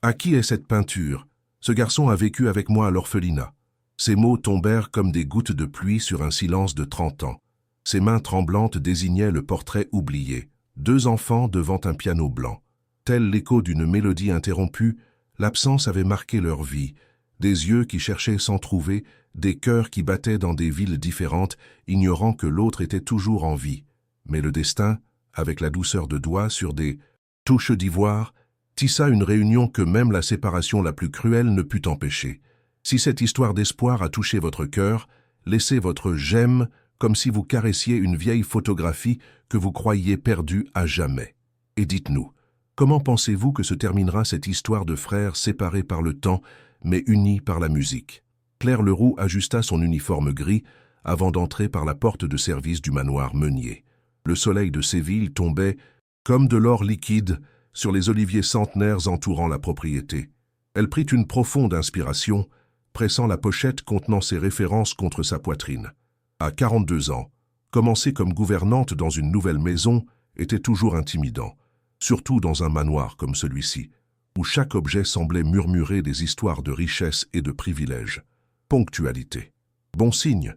À qui est cette peinture? Ce garçon a vécu avec moi à l'orphelinat. » Ces mots tombèrent comme des gouttes de pluie sur un silence de 30 ans. Ses mains tremblantes désignaient le portrait oublié. 2 enfants devant un piano blanc. Tel l'écho d'une mélodie interrompue, l'absence avait marqué leur vie. Des yeux qui cherchaient sans trouver, des cœurs qui battaient dans des villes différentes, ignorant que l'autre était toujours en vie. Mais le destin, avec la douceur de doigts sur des touches d'ivoire, tissa une réunion que même la séparation la plus cruelle ne put empêcher. Si cette histoire d'espoir a touché votre cœur, laissez votre j'aime comme si vous caressiez une vieille photographie que vous croyiez perdue à jamais. Et dites-nous, comment pensez-vous que se terminera cette histoire de frères séparés par le temps, mais unis par la musique? Claire Leroux ajusta son uniforme gris avant d'entrer par la porte de service du manoir Meunier. Le soleil de Séville tombait, comme de l'or liquide, sur les oliviers centenaires entourant la propriété. Elle prit une profonde inspiration, pressant la pochette contenant ses références contre sa poitrine. À 42 ans, commencer comme gouvernante dans une nouvelle maison était toujours intimidant, surtout dans un manoir comme celui-ci, où chaque objet semblait murmurer des histoires de richesse et de privilèges. Ponctualité. Bon signe,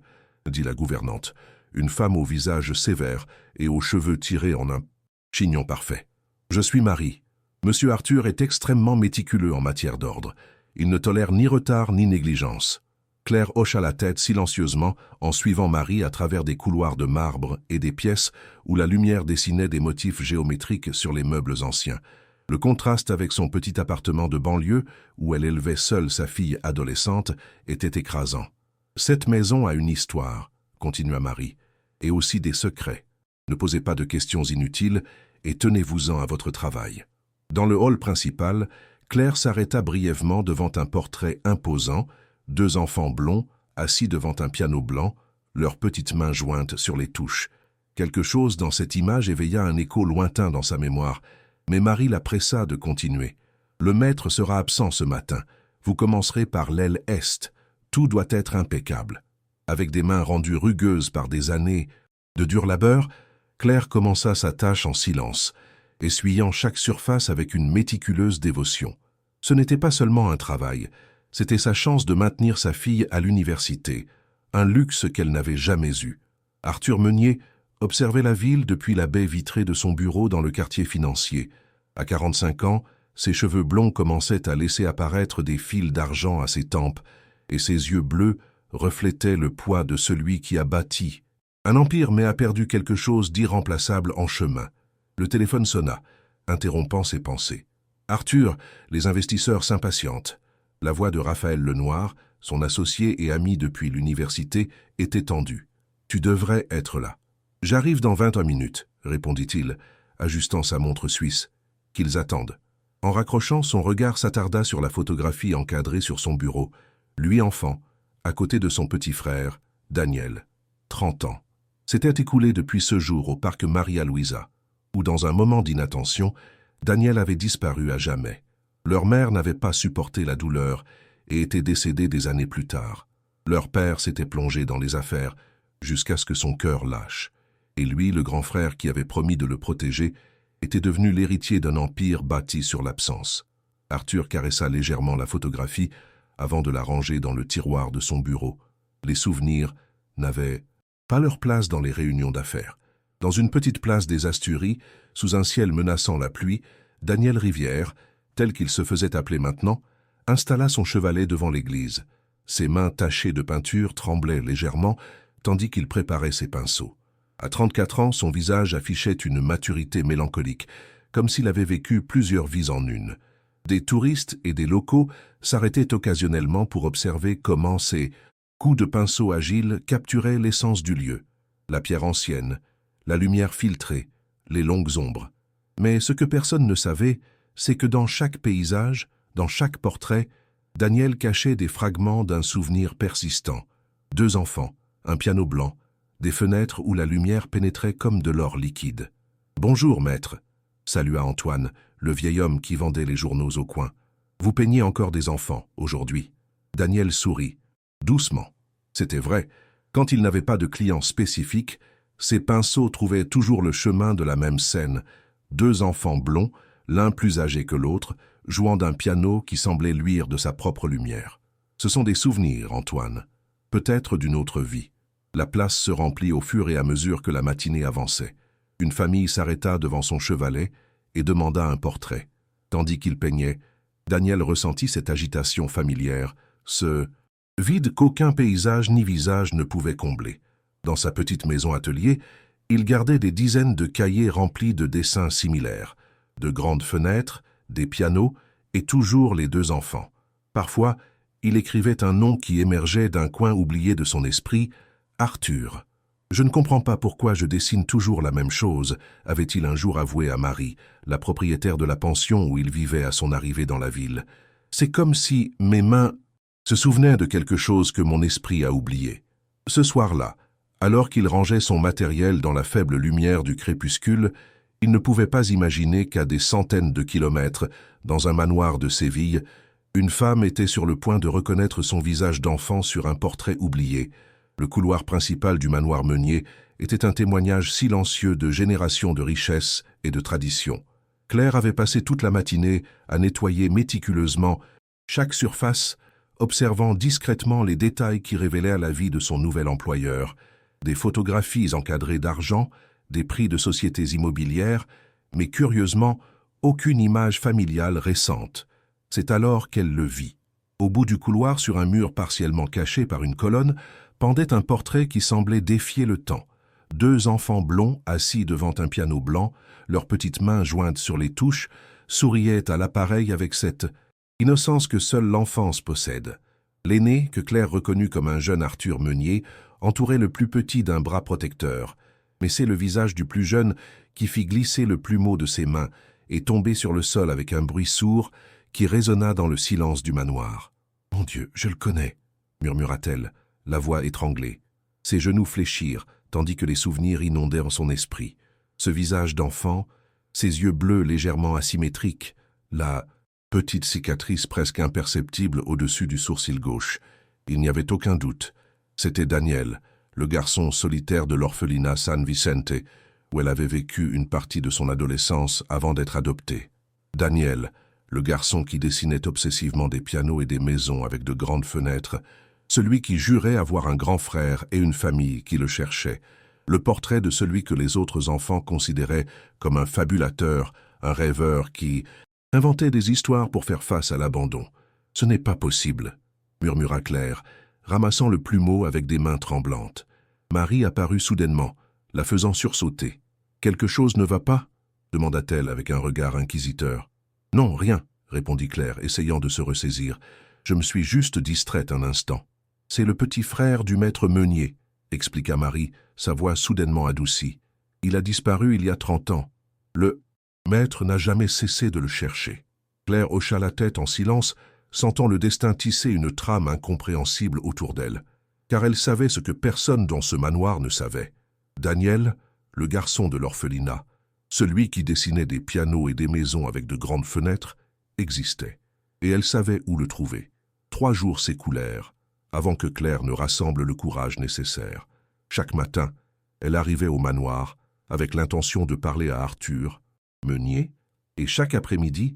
dit la gouvernante, une femme au visage sévère et aux cheveux tirés en un chignon parfait. Je suis Marie. Monsieur Arthur est extrêmement méticuleux en matière d'ordre. Il ne tolère ni retard ni négligence. Claire hocha la tête silencieusement en suivant Marie à travers des couloirs de marbre et des pièces où la lumière dessinait des motifs géométriques sur les meubles anciens. Le contraste avec son petit appartement de banlieue, où elle élevait seule sa fille adolescente, était écrasant. « Cette maison a une histoire, » continua Marie, « et aussi des secrets. Ne posez pas de questions inutiles et tenez-vous-en à votre travail. » Dans le hall principal, Claire s'arrêta brièvement devant un portrait imposant, 2 enfants blonds, assis devant un piano blanc, leurs petites mains jointes sur les touches. Quelque chose dans cette image éveilla un écho lointain dans sa mémoire, mais Marie la pressa de continuer. « Le maître sera absent ce matin. Vous commencerez par l'aile est. Tout doit être impeccable. » Avec des mains rendues rugueuses par des années de dur labeur, Claire commença sa tâche en silence, essuyant chaque surface avec une méticuleuse dévotion. Ce n'était pas seulement un travail, c'était sa chance de maintenir sa fille à l'université, un luxe qu'elle n'avait jamais eu. Arthur Meunier observait la ville depuis la baie vitrée de son bureau dans le quartier financier. À 45 ans, ses cheveux blonds commençaient à laisser apparaître des fils d'argent à ses tempes, et ses yeux bleus reflétaient le poids de celui qui a bâti un empire mais a perdu quelque chose d'irremplaçable en chemin. Le téléphone sonna, interrompant ses pensées. « Arthur, les investisseurs s'impatientent. » La voix de Raphaël Lenoir, son associé et ami depuis l'université, était tendue. « Tu devrais être là. »« J'arrive dans 21 minutes, » répondit-il, ajustant sa montre suisse. « Qu'ils attendent. » En raccrochant, son regard s'attarda sur la photographie encadrée sur son bureau. Lui enfant, à côté de son petit frère, Daniel, 30 ans. S'était écoulé depuis ce jour au parc Maria Luisa, où dans un moment d'inattention, Daniel avait disparu à jamais. Leur mère n'avait pas supporté la douleur et était décédée des années plus tard. Leur père s'était plongé dans les affaires jusqu'à ce que son cœur lâche. Et lui, le grand frère qui avait promis de le protéger, était devenu l'héritier d'un empire bâti sur l'absence. Arthur caressa légèrement la photographie avant de la ranger dans le tiroir de son bureau. Les souvenirs n'avaient pas leur place dans les réunions d'affaires. Dans une petite place des Asturies, sous un ciel menaçant la pluie, Daniel Rivière, tel qu'il se faisait appeler maintenant, installa son chevalet devant l'église. Ses mains tachées de peinture tremblaient légèrement, tandis qu'il préparait ses pinceaux. À 34 ans, son visage affichait une maturité mélancolique, comme s'il avait vécu plusieurs vies en une. Des touristes et des locaux s'arrêtaient occasionnellement pour observer comment ces coups de pinceau agiles capturaient l'essence du lieu, la pierre ancienne, la lumière filtrée, les longues ombres. Mais ce que personne ne savait, c'est que dans chaque paysage, dans chaque portrait, Daniel cachait des fragments d'un souvenir persistant. 2 enfants, un piano blanc, des fenêtres où la lumière pénétrait comme de l'or liquide. « Bonjour, maître », salua Antoine, le vieil homme qui vendait les journaux au coin. « Vous peignez encore des enfants, aujourd'hui. » Daniel sourit. Doucement. C'était vrai, quand il n'avait pas de clients spécifiques, ses pinceaux trouvaient toujours le chemin de la même scène. 2 enfants blonds, l'un plus âgé que l'autre, jouant d'un piano qui semblait luire de sa propre lumière. Ce sont des souvenirs, Antoine, peut-être d'une autre vie. La place se remplit au fur et à mesure que la matinée avançait. Une famille s'arrêta devant son chevalet et demanda un portrait. Tandis qu'il peignait, Daniel ressentit cette agitation familière, ce vide qu'aucun paysage ni visage ne pouvait combler. Dans sa petite maison-atelier, il gardait des dizaines de cahiers remplis de dessins similaires, de grandes fenêtres, des pianos et toujours les deux enfants. Parfois, il écrivait un nom qui émergeait d'un coin oublié de son esprit, Arthur. « Je ne comprends pas pourquoi je dessine toujours la même chose », avait-il un jour avoué à Marie, la propriétaire de la pension où il vivait à son arrivée dans la ville. « C'est comme si mes mains se souvenaient de quelque chose que mon esprit a oublié. » Ce soir-là, alors qu'il rangeait son matériel dans la faible lumière du crépuscule, il ne pouvait pas imaginer qu'à des centaines de kilomètres, dans un manoir de Séville, une femme était sur le point de reconnaître son visage d'enfant sur un portrait oublié. Le couloir principal du manoir Meunier était un témoignage silencieux de générations de richesse et de tradition. Claire avait passé toute la matinée à nettoyer méticuleusement chaque surface, observant discrètement les détails qui révélaient la vie de son nouvel employeur. Des photographies encadrées d'argent, des prix de sociétés immobilières, mais curieusement, aucune image familiale récente. C'est alors qu'elle le vit. Au bout du couloir, sur un mur partiellement caché par une colonne, pendait un portrait qui semblait défier le temps. Deux enfants blonds, assis devant un piano blanc, leurs petites mains jointes sur les touches, souriaient à l'appareil avec cette innocence que seule l'enfance possède. L'aîné, que Claire reconnut comme un jeune Arthur Meunier, entourait le plus petit d'un bras protecteur. Mais c'est le visage du plus jeune qui fit glisser le plumeau de ses mains et tomber sur le sol avec un bruit sourd qui résonna dans le silence du manoir. « Mon Dieu, je le connais !» murmura-t-elle, la voix étranglée. Ses genoux fléchirent, tandis que les souvenirs inondèrent son esprit. Ce visage d'enfant, ses yeux bleus légèrement asymétriques, la petite cicatrice presque imperceptible au-dessus du sourcil gauche. Il n'y avait aucun doute. C'était Daniel, le garçon solitaire de l'orphelinat San Vicente, où elle avait vécu une partie de son adolescence avant d'être adoptée. Daniel, le garçon qui dessinait obsessivement des pianos et des maisons avec de grandes fenêtres, celui qui jurait avoir un grand frère et une famille qui le cherchaient, le portrait de celui que les autres enfants considéraient comme un fabulateur, un rêveur qui inventait des histoires pour faire face à l'abandon. « Ce n'est pas possible », murmura Claire, ramassant le plumeau avec des mains tremblantes. Marie apparut soudainement, la faisant sursauter. « Quelque chose ne va pas ?» demanda-t-elle avec un regard inquisiteur. « Non, rien », répondit Claire, essayant de se ressaisir. « Je me suis juste distraite un instant. »« C'est le petit frère du maître Meunier », expliqua Marie, sa voix soudainement adoucie. « Il a disparu il y a 30 ans. Le maître n'a jamais cessé de le chercher. » Claire hocha la tête en silence, sentant le destin tisser une trame incompréhensible autour d'elle. Car elle savait ce que personne dans ce manoir ne savait. Daniel, le garçon de l'orphelinat, celui qui dessinait des pianos et des maisons avec de grandes fenêtres, existait. Et elle savait où le trouver. 3 jours s'écoulèrent, avant que Claire ne rassemble le courage nécessaire. Chaque matin, elle arrivait au manoir, avec l'intention de parler à Arthur Meunier, et chaque après-midi,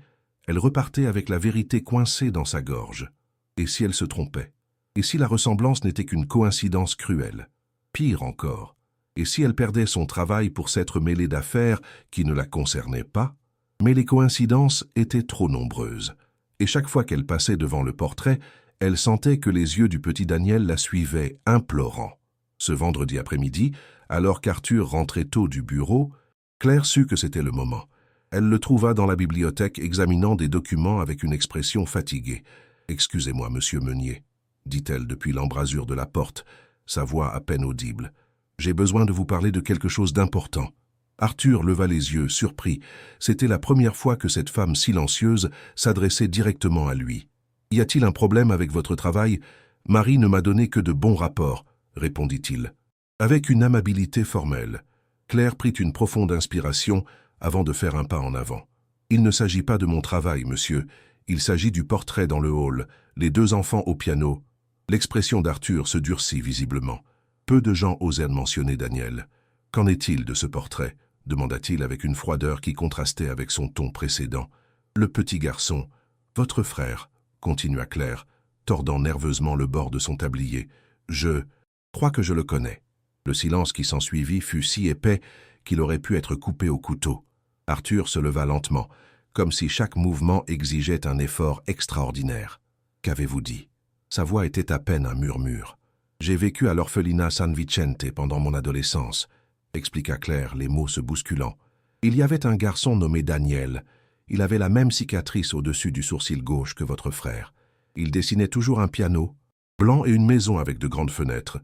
elle repartait avec la vérité coincée dans sa gorge. Et si elle se trompait? Et si la ressemblance n'était qu'une coïncidence cruelle? Pire encore, et si elle perdait son travail pour s'être mêlée d'affaires qui ne la concernaient pas? Mais les coïncidences étaient trop nombreuses, et chaque fois qu'elle passait devant le portrait, elle sentait que les yeux du petit Daniel la suivaient, implorants. Ce vendredi après-midi, alors qu'Arthur rentrait tôt du bureau, Claire sut que c'était le moment. Elle le trouva dans la bibliothèque examinant des documents avec une expression fatiguée. « Excusez-moi, monsieur Meunier », dit-elle depuis l'embrasure de la porte, sa voix à peine audible. « J'ai besoin de vous parler de quelque chose d'important. » Arthur leva les yeux, surpris. C'était la première fois que cette femme silencieuse s'adressait directement à lui. « Y a-t-il un problème avec votre travail? Marie ne m'a donné que de bons rapports, » répondit-il. Avec une amabilité formelle, Claire prit une profonde inspiration avant de faire un pas en avant. « Il ne s'agit pas de mon travail, monsieur. Il s'agit du portrait dans le hall, les 2 enfants au piano. » L'expression d'Arthur se durcit visiblement. Peu de gens osèrent mentionner Daniel. « Qu'en est-il de ce portrait ?» demanda-t-il avec une froideur qui contrastait avec son ton précédent. « Le petit garçon, Votre frère, continua Claire, tordant nerveusement le bord de son tablier. Je crois que je le connais. Le silence qui s'ensuivit fut si épais qu'il aurait pu être coupé au couteau. Arthur se leva lentement, comme si chaque mouvement exigeait un effort extraordinaire. Qu'avez-vous dit? Sa voix était à peine un murmure. J'ai vécu à l'orphelinat San Vicente pendant mon adolescence, expliqua Claire, les mots se bousculant. Il y avait un garçon nommé Daniel. Il avait la même cicatrice au-dessus du sourcil gauche que votre frère. Il dessinait toujours un piano, blanc et une maison avec de grandes fenêtres.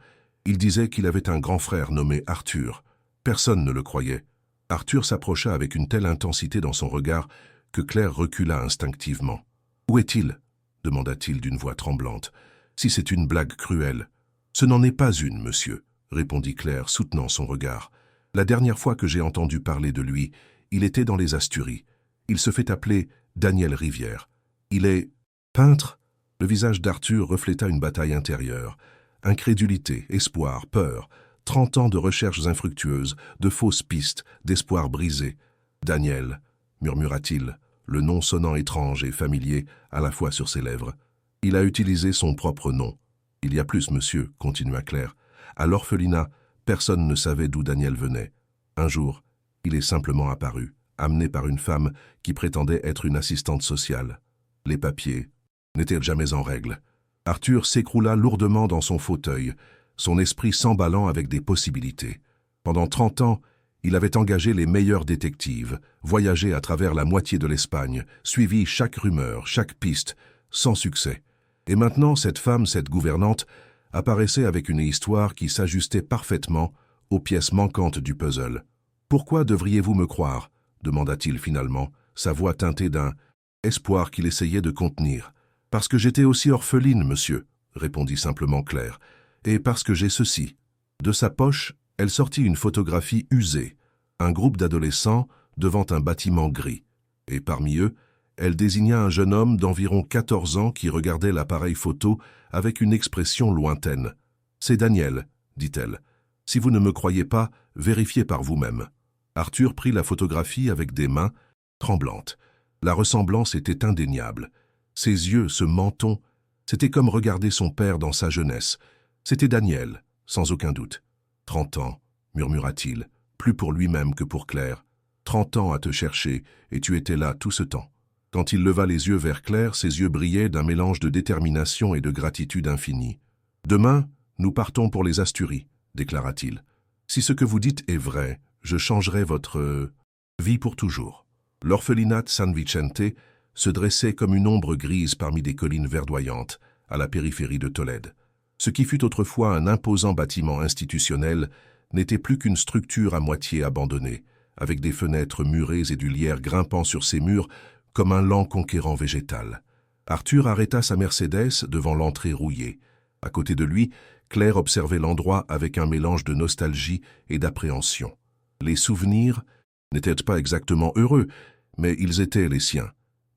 Il disait qu'il avait un grand frère nommé Arthur. Personne ne le croyait. Arthur s'approcha avec une telle intensité dans son regard que Claire recula instinctivement. « Où est-il » demanda-t-il d'une voix tremblante. « Si c'est une blague cruelle. »« Ce n'en est pas une, monsieur, » répondit Claire, soutenant son regard. « La dernière fois que j'ai entendu parler de lui, il était dans les Asturies. Il se fait appeler Daniel Rivière. Il est peintre ?» Le visage d'Arthur refléta une bataille intérieure. Incrédulité, espoir, peur, 30 ans de recherches infructueuses, de fausses pistes, d'espoirs brisés. « Daniel » murmura-t-il, le nom sonnant étrange et familier à la fois sur ses lèvres. Il a utilisé son propre nom. « Il y a plus, monsieur, » continua Claire. « À l'orphelinat, personne ne savait d'où Daniel venait. Un jour, il est simplement apparu, amené par une femme qui prétendait être une assistante sociale. Les papiers n'étaient jamais en règle. Arthur s'écroula lourdement dans son fauteuil, son esprit s'emballant avec des possibilités. Pendant 30 ans, il avait engagé les meilleurs détectives, voyagé à travers la moitié de l'Espagne, suivi chaque rumeur, chaque piste, sans succès. Et maintenant, cette femme, cette gouvernante, apparaissait avec une histoire qui s'ajustait parfaitement aux pièces manquantes du puzzle. « Pourquoi devriez-vous me croire » demanda-t-il finalement, sa voix teintée d'un espoir qu'il essayait de contenir. « Parce que j'étais aussi orpheline, monsieur, » répondit simplement Claire, « et parce que j'ai ceci. » De sa poche, elle sortit une photographie usée, un groupe d'adolescents devant un bâtiment gris, et parmi eux, elle désigna un jeune homme d'environ 14 ans qui regardait l'appareil photo avec une expression lointaine. « C'est Daniel, » dit-elle. « Si vous ne me croyez pas, vérifiez par vous-même. » Arthur prit la photographie avec des mains tremblantes. La ressemblance était indéniable. Ses yeux, ce menton, c'était comme regarder son père dans sa jeunesse. C'était Daniel, sans aucun doute. « 30 ans, » murmura-t-il, plus pour lui-même que pour Claire. « 30 ans à te chercher, et tu étais là tout ce temps. » Quand il leva les yeux vers Claire, ses yeux brillaient d'un mélange de détermination et de gratitude infinie. « Demain, nous partons pour les Asturies, » déclara-t-il. « Si ce que vous dites est vrai, je changerai votre vie pour toujours. » L'orphelinat San Vicente se dressait comme une ombre grise parmi des collines verdoyantes, à la périphérie de Tolède. Ce qui fut autrefois un imposant bâtiment institutionnel n'était plus qu'une structure à moitié abandonnée, avec des fenêtres murées et du lierre grimpant sur ses murs comme un lent conquérant végétal. Arthur arrêta sa Mercedes devant l'entrée rouillée. À côté de lui, Claire observait l'endroit avec un mélange de nostalgie et d'appréhension. Les souvenirs n'étaient pas exactement heureux, mais ils étaient les siens,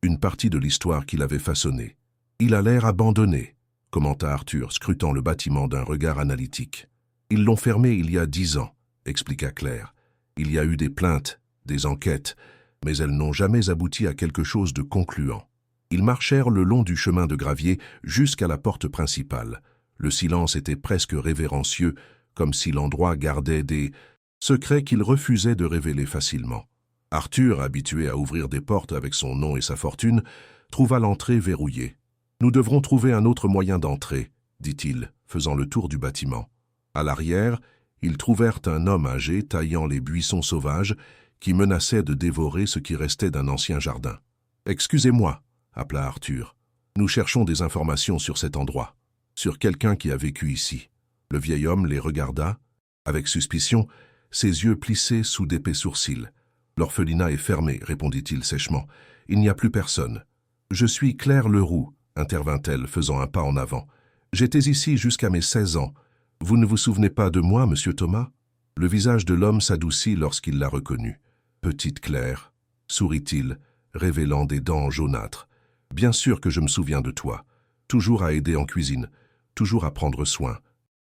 une partie de l'histoire qu'il avait façonnée. « Il a l'air abandonné », commenta Arthur, scrutant le bâtiment d'un regard analytique. « Ils l'ont fermé il y a 10 ans, » expliqua Claire. « Il y a eu des plaintes, des enquêtes, mais elles n'ont jamais abouti à quelque chose de concluant. » Ils marchèrent le long du chemin de gravier jusqu'à la porte principale. Le silence était presque révérencieux, comme si l'endroit gardait des secrets qu'il refusait de révéler facilement. Arthur, habitué à ouvrir des portes avec son nom et sa fortune, trouva l'entrée verrouillée. « Nous devrons trouver un autre moyen d'entrer, » dit-il, faisant le tour du bâtiment. À l'arrière, ils trouvèrent un homme âgé taillant les buissons sauvages qui menaçaient de dévorer ce qui restait d'un ancien jardin. « Excusez-moi, » appela Arthur. « Nous cherchons des informations sur cet endroit, sur quelqu'un qui a vécu ici. » Le vieil homme les regarda, avec suspicion, ses yeux plissés sous d'épais sourcils. « L'orphelinat est fermé, » répondit-il sèchement. « Il n'y a plus personne. »« Je suis Claire Leroux, » intervint-elle, faisant un pas en avant. « J'étais ici jusqu'à mes 16 ans. Vous ne vous souvenez pas de moi, monsieur Thomas ?» Le visage de l'homme s'adoucit lorsqu'il la reconnut. « Petite Claire, » sourit-il, révélant des dents jaunâtres. « Bien sûr que je me souviens de toi. Toujours à aider en cuisine, toujours à prendre soin.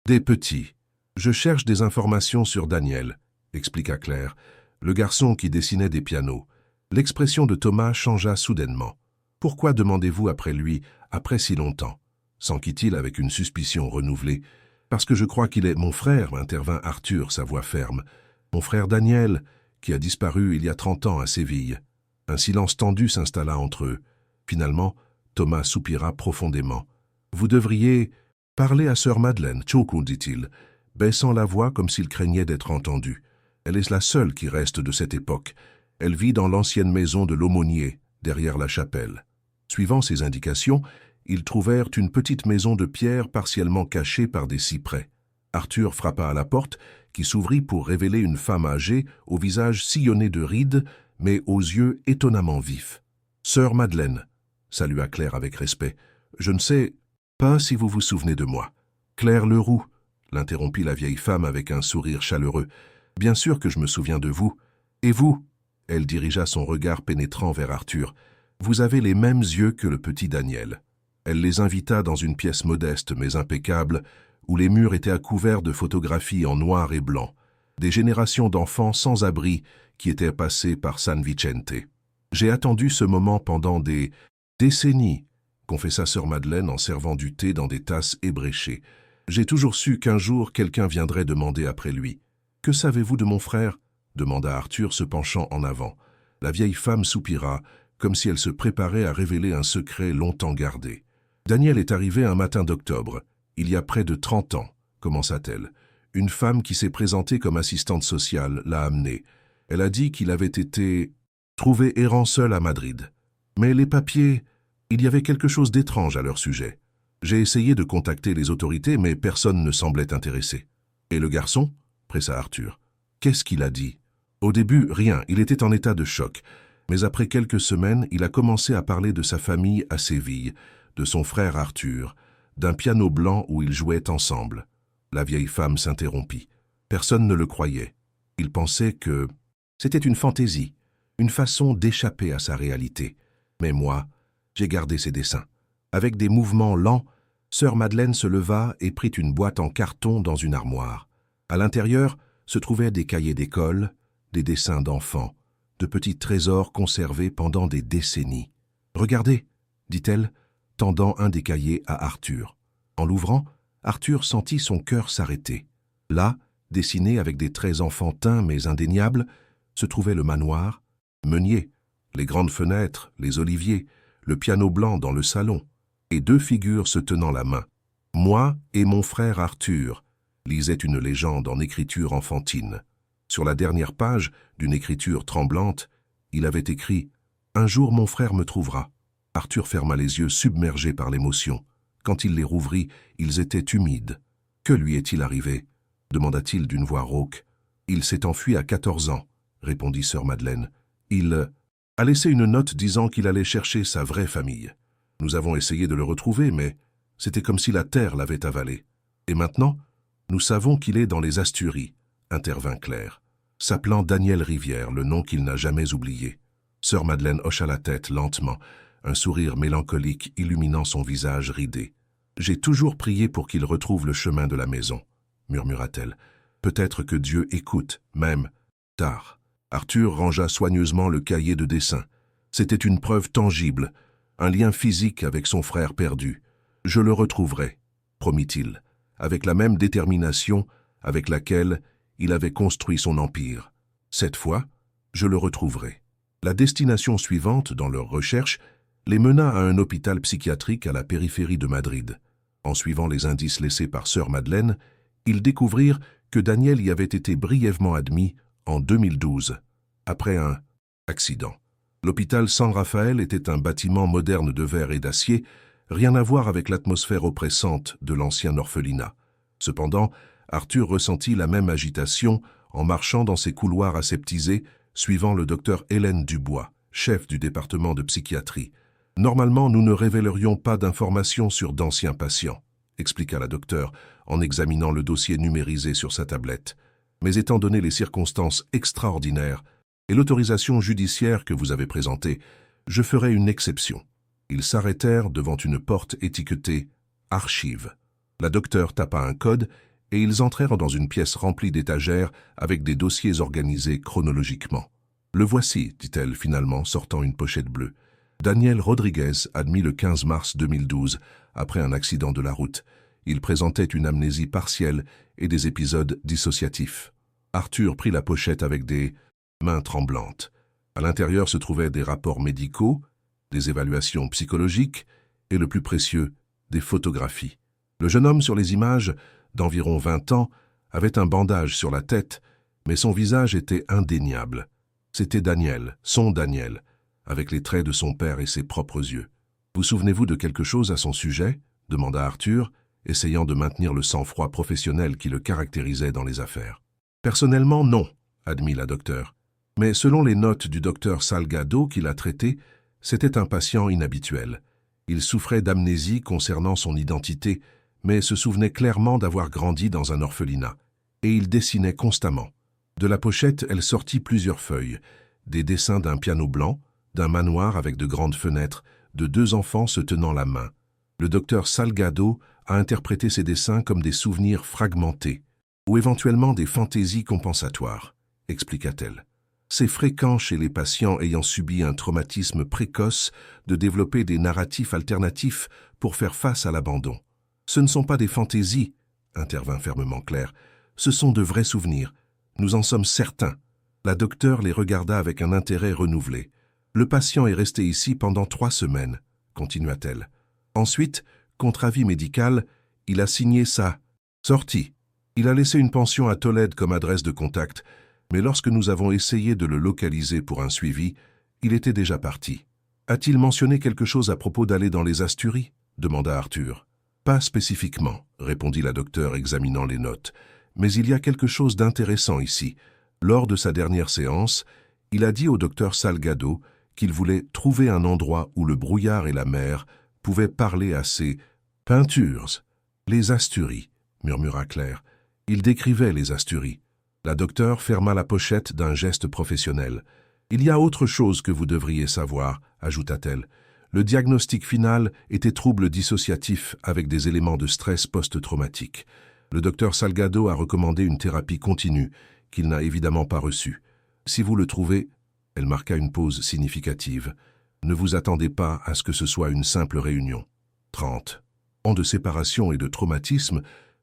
Des petits. Je cherche des informations sur Daniel, » expliqua Claire, le garçon qui dessinait des pianos. L'expression de Thomas changea soudainement. Pourquoi demandez-vous après lui, après si longtemps » s'enquit-il avec une suspicion renouvelée. « Parce que je crois qu'il est mon frère, » intervint Arthur, sa voix ferme. « Mon frère Daniel, qui a disparu il y a 30 ans à Séville. » Un silence tendu s'installa entre eux. Finalement, Thomas soupira profondément. « Vous devriez parler à sœur Madeleine, Choku, dit-il, baissant la voix comme s'il craignait d'être entendu. Elle est la seule qui reste de cette époque. Elle vit dans l'ancienne maison de l'aumônier, derrière la chapelle. » Suivant ses indications, ils trouvèrent une petite maison de pierre partiellement cachée par des cyprès. Arthur frappa à la porte, qui s'ouvrit pour révéler une femme âgée, au visage sillonné de rides, mais aux yeux étonnamment vifs. « Sœur Madeleine » salua Claire avec respect. « Je ne sais pas si vous vous souvenez de moi. »« Claire Leroux » l'interrompit la vieille femme avec un sourire chaleureux. « Bien sûr que je me souviens de vous. Et vous ?» Elle dirigea son regard pénétrant vers Arthur. « Vous avez les mêmes yeux que le petit Daniel. » Elle les invita dans une pièce modeste mais impeccable, où les murs étaient à couvert de photographies en noir et blanc, des générations d'enfants sans abri qui étaient passés par San Vicente. « J'ai attendu ce moment pendant des décennies, » confessa sœur Madeleine en servant du thé dans des tasses ébréchées. « J'ai toujours su qu'un jour quelqu'un viendrait demander après lui. »« Que savez-vous de mon frère ?» demanda Arthur se penchant en avant. La vieille femme soupira, comme si elle se préparait à révéler un secret longtemps gardé. « Daniel est arrivé un matin d'octobre, il y a près de 30 ans, commença-t-elle. Une femme qui s'est présentée comme assistante sociale l'a amené. Elle a dit qu'il avait été trouvé errant seul à Madrid. Mais les papiers, il y avait quelque chose d'étrange à leur sujet. J'ai essayé de contacter les autorités, mais personne ne semblait intéressé. »« Et le garçon ?» pressa Arthur. « Qu'est-ce qu'il a dit ?»« Au début, rien, il était en état de choc. Mais après quelques semaines, il a commencé à parler de sa famille à Séville, de son frère Arthur, d'un piano blanc où ils jouaient ensemble. » La vieille femme s'interrompit. Personne ne le croyait. Il pensait que c'était une fantaisie, une façon d'échapper à sa réalité. Mais moi, j'ai gardé ses dessins. Avec des mouvements lents, sœur Madeleine se leva et prit une boîte en carton dans une armoire. À l'intérieur se trouvaient des cahiers d'école, des dessins d'enfants, de petits trésors conservés pendant des décennies. « Regardez » dit-elle, tendant un des cahiers à Arthur. En l'ouvrant, Arthur sentit son cœur s'arrêter. Là, dessiné avec des traits enfantins mais indéniables, se trouvait le manoir, Meunier, les grandes fenêtres, les oliviers, le piano blanc dans le salon, et deux figures se tenant la main. « Moi et mon frère Arthur » lisait une légende en écriture enfantine. Sur la dernière page, d'une écriture tremblante, il avait écrit « Un jour mon frère me trouvera ». Arthur ferma les yeux submergés par l'émotion. Quand il les rouvrit, ils étaient humides. « Que lui est-il arrivé ?» demanda-t-il d'une voix rauque. « Il s'est enfui à 14 ans, » répondit sœur Madeleine. « Il a laissé une note disant qu'il allait chercher sa vraie famille. Nous avons essayé de le retrouver, mais c'était comme si la terre l'avait avalé. Et maintenant, nous savons qu'il est dans les Asturies, » intervint Claire, s'appelant Daniel Rivière, le nom qu'il n'a jamais oublié. Sœur Madeleine hocha la tête lentement, un sourire mélancolique illuminant son visage ridé. « J'ai toujours prié pour qu'il retrouve le chemin de la maison, » murmura-t-elle. « Peut-être que Dieu écoute, même tard. » Arthur rangea soigneusement le cahier de dessin. C'était une preuve tangible, un lien physique avec son frère perdu. « Je le retrouverai, » promit-il, avec la même détermination avec laquelle il avait construit son empire. « Cette fois, je le retrouverai. » La destination suivante, dans leur recherche, les mena à un hôpital psychiatrique à la périphérie de Madrid. En suivant les indices laissés par sœur Madeleine, ils découvrirent que Daniel y avait été brièvement admis en 2012, après un accident. L'hôpital San Rafael était un bâtiment moderne de verre et d'acier, rien à voir avec l'atmosphère oppressante de l'ancien orphelinat. Cependant, Arthur ressentit la même agitation en marchant dans ces couloirs aseptisés, suivant le docteur Hélène Dubois, chef du département de psychiatrie. « Normalement, nous ne révélerions pas d'informations sur d'anciens patients, » expliqua la docteure en examinant le dossier numérisé sur sa tablette. « Mais étant donné les circonstances extraordinaires et l'autorisation judiciaire que vous avez présentée, je ferai une exception. » Ils s'arrêtèrent devant une porte étiquetée « Archives ». La docteure tapa un code et ils entrèrent dans une pièce remplie d'étagères avec des dossiers organisés chronologiquement. « Le voici, dit-elle finalement, sortant une pochette bleue. Daniel Rodriguez admis le 15 mars 2012, après un accident de la route. Il présentait une amnésie partielle et des épisodes dissociatifs. Arthur prit la pochette avec des mains tremblantes. À l'intérieur se trouvaient des rapports médicaux, des évaluations psychologiques et, le plus précieux, des photographies. Le jeune homme sur les images, d'environ 20 ans, avait un bandage sur la tête, mais son visage était indéniable. C'était Daniel, son Daniel, avec les traits de son père et ses propres yeux. « Vous souvenez-vous de quelque chose à son sujet ?» demanda Arthur, essayant de maintenir le sang-froid professionnel qui le caractérisait dans les affaires. « Personnellement, non, » admit la docteure. Mais selon les notes du docteur Salgado qui l'a traité, c'était un patient inhabituel. Il souffrait d'amnésie concernant son identité, mais se souvenait clairement d'avoir grandi dans un orphelinat. Et il dessinait constamment. De la pochette, elle sortit plusieurs feuilles, des dessins d'un piano blanc, d'un manoir avec de grandes fenêtres, de 2 enfants se tenant la main. Le docteur Salgado a interprété ces dessins comme des souvenirs fragmentés, ou éventuellement des fantaisies compensatoires, expliqua-t-elle. C'est fréquent chez les patients ayant subi un traumatisme précoce de développer des narratifs alternatifs pour faire face à l'abandon. Ce ne sont pas des fantaisies, intervint fermement Claire, ce sont de vrais souvenirs. Nous en sommes certains. La docteure les regarda avec un intérêt renouvelé. Le patient est resté ici pendant 3 semaines, continua-t-elle. Ensuite, contre avis médical, il a signé sa sortie. Il a laissé une pension à Tolède comme adresse de contact, mais lorsque nous avons essayé de le localiser pour un suivi, il était déjà parti. A-t-il mentionné quelque chose à propos d'aller dans les Asturies ? Demanda Arthur. Pas spécifiquement, répondit la docteure examinant les notes, mais il y a quelque chose d'intéressant ici. Lors de sa dernière séance, il a dit au docteur Salgado qu'il voulait trouver un endroit où le brouillard et la mer pouvaient parler à ses peintures. Les Asturies, murmura Claire. Il décrivait les Asturies. La docteure ferma la pochette d'un geste professionnel. Il y a autre chose que vous devriez savoir, ajouta-t-elle. Le diagnostic final était trouble dissociatif avec des éléments de stress post-traumatique. Le docteur Salgado a recommandé une thérapie continue, qu'il n'a évidemment pas reçue. Si vous le trouvez, elle marqua une pause significative. Ne vous attendez pas à ce que ce soit une simple réunion. 30 ans de séparation et de traumatisme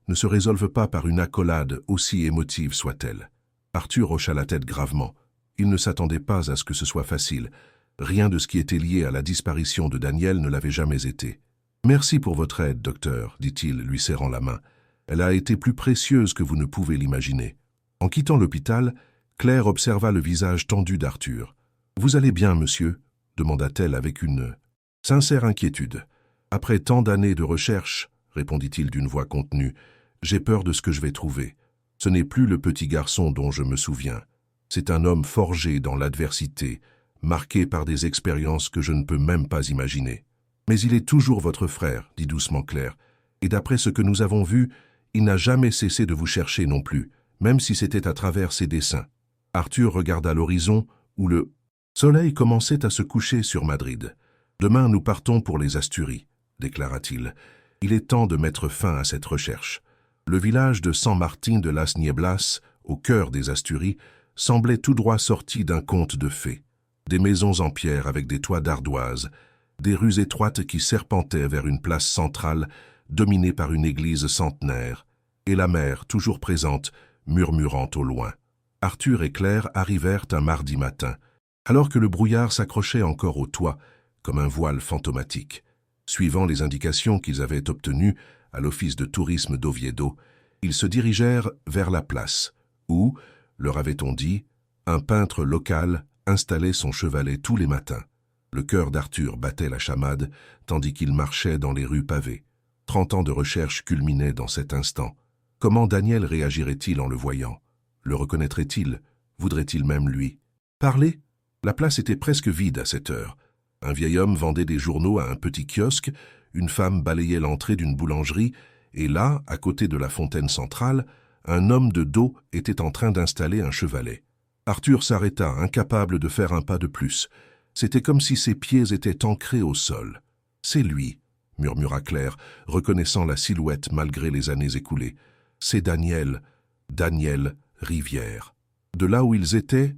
ne se résolvent pas par une accolade, aussi émotive soit-elle. Arthur hocha la tête gravement. Il ne s'attendait pas à ce que ce soit facile. Rien de ce qui était lié à la disparition de Daniel ne l'avait jamais été. « Merci pour votre aide, docteur, dit-il, lui serrant la main. Elle a été plus précieuse que vous ne pouvez l'imaginer. » En quittant l'hôpital, Claire observa le visage tendu d'Arthur. « Vous allez bien, monsieur ?» demanda-t-elle avec une sincère inquiétude. « Après tant d'années de recherche, répondit-il d'une voix contenue, j'ai peur de ce que je vais trouver. Ce n'est plus le petit garçon dont je me souviens. C'est un homme forgé dans l'adversité, marqué par des expériences que je ne peux même pas imaginer. Mais il est toujours votre frère, dit doucement Claire, et d'après ce que nous avons vu, il n'a jamais cessé de vous chercher non plus, même si c'était à travers ses dessins. » Arthur regarda l'horizon où le soleil commençait à se coucher sur Madrid. « Demain, nous partons pour les Asturies, » déclara-t-il. « Il est temps de mettre fin à cette recherche. » Le village de San Martín de las Nieblas, au cœur des Asturies, semblait tout droit sorti d'un conte de fées. Des maisons en pierre avec des toits d'ardoise, des rues étroites qui serpentaient vers une place centrale dominée par une église centenaire, et la mer toujours présente, murmurant au loin. Arthur et Claire arrivèrent un mardi matin, alors que le brouillard s'accrochait encore au toit, comme un voile fantomatique. Suivant les indications qu'ils avaient obtenues à l'office de tourisme d'Oviedo, ils se dirigèrent vers la place, où, leur avait-on dit, un peintre local installait son chevalet tous les matins. Le cœur d'Arthur battait la chamade, tandis qu'il marchait dans les rues pavées. 30 ans de recherche culminaient dans cet instant. Comment Daniel réagirait-il en le voyant? Le reconnaîtrait-il? Voudrait-il même lui parler? La place était presque vide à cette heure. Un vieil homme vendait des journaux à un petit kiosque, une femme balayait l'entrée d'une boulangerie, et là, à côté de la fontaine centrale, un homme de dos était en train d'installer un chevalet. Arthur s'arrêta, incapable de faire un pas de plus. C'était comme si ses pieds étaient ancrés au sol. « C'est lui », murmura Claire, reconnaissant la silhouette malgré les années écoulées. « C'est Daniel Rivière. » De là où ils étaient,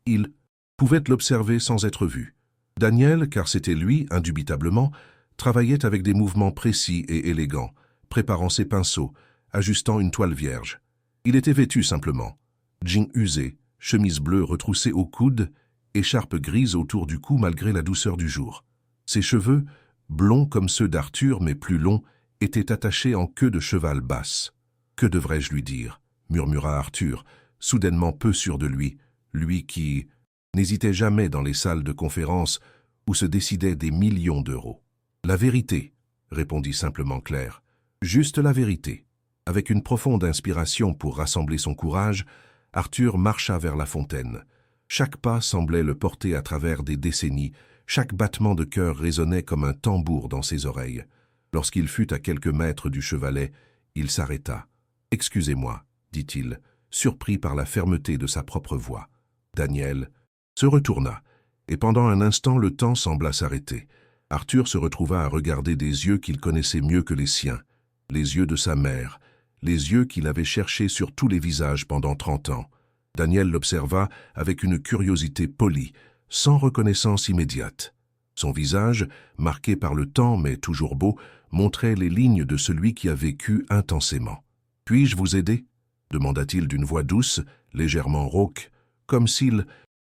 ils pouvaient l'observer sans être vus. Daniel, car c'était lui, indubitablement, travaillait avec des mouvements précis et élégants, préparant ses pinceaux, ajustant une toile vierge. Il était vêtu simplement. Jean usé, chemise bleue retroussée au coude, écharpe grise autour du cou malgré la douceur du jour. Ses cheveux, blonds comme ceux d'Arthur mais plus longs, étaient attachés en queue de cheval basse. « Que devrais-je lui dire » murmura Arthur, soudainement peu sûr de lui, lui qui n'hésitait jamais dans les salles de conférence où se décidaient des millions d'euros. « La vérité » répondit simplement Claire. « Juste la vérité. » Avec une profonde inspiration pour rassembler son courage, Arthur marcha vers la fontaine. Chaque pas semblait le porter à travers des décennies, chaque battement de cœur résonnait comme un tambour dans ses oreilles. Lorsqu'il fut à quelques mètres du chevalet, il s'arrêta. « Excusez-moi, » dit-il, surpris par la fermeté de sa propre voix. Daniel se retourna, et pendant un instant le temps sembla s'arrêter. Arthur se retrouva à regarder des yeux qu'il connaissait mieux que les siens, les yeux de sa mère, les yeux qu'il avait cherchés sur tous les visages pendant 30 ans. Daniel l'observa avec une curiosité polie, sans reconnaissance immédiate. Son visage, marqué par le temps mais toujours beau, montrait les lignes de celui qui a vécu intensément. « Puis-je vous aider » demanda-t-il d'une voix douce, légèrement rauque, comme s'il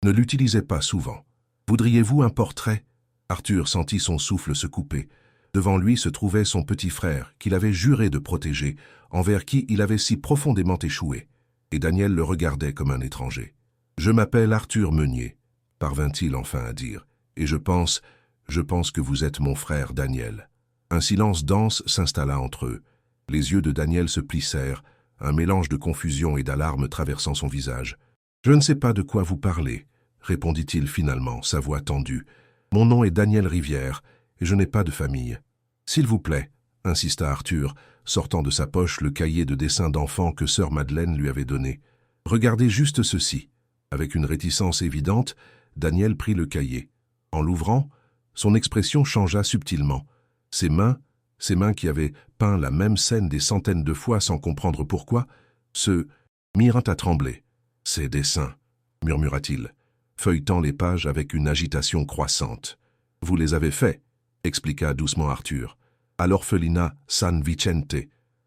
ne l'utilisait pas souvent. « Voudriez-vous un portrait » Arthur sentit son souffle se couper. Devant lui se trouvait son petit frère, qu'il avait juré de protéger, envers qui il avait si profondément échoué. Et Daniel le regardait comme un étranger. « Je m'appelle Arthur Meunier », parvint-il enfin à dire, « et je pense que vous êtes mon frère Daniel. » Un silence dense s'installa entre eux. Les yeux de Daniel se plissèrent, un mélange de confusion et d'alarme traversant son visage. « Je ne sais pas de quoi vous parlez, » répondit-il finalement, sa voix tendue. « Mon nom est Daniel Rivière, et je n'ai pas de famille. »« S'il vous plaît, » insista Arthur, sortant de sa poche le cahier de dessin d'enfant que sœur Madeleine lui avait donné. « Regardez juste ceci. » Avec une réticence évidente, Daniel prit le cahier. En l'ouvrant, son expression changea subtilement. Ses mains qui avaient peint la même scène des centaines de fois sans comprendre pourquoi, se mirent à trembler. « Ces dessins, » murmura-t-il, feuilletant les pages avec une agitation croissante. « Vous les avez faits, » expliqua doucement Arthur, « à l'orphelinat San Vicente,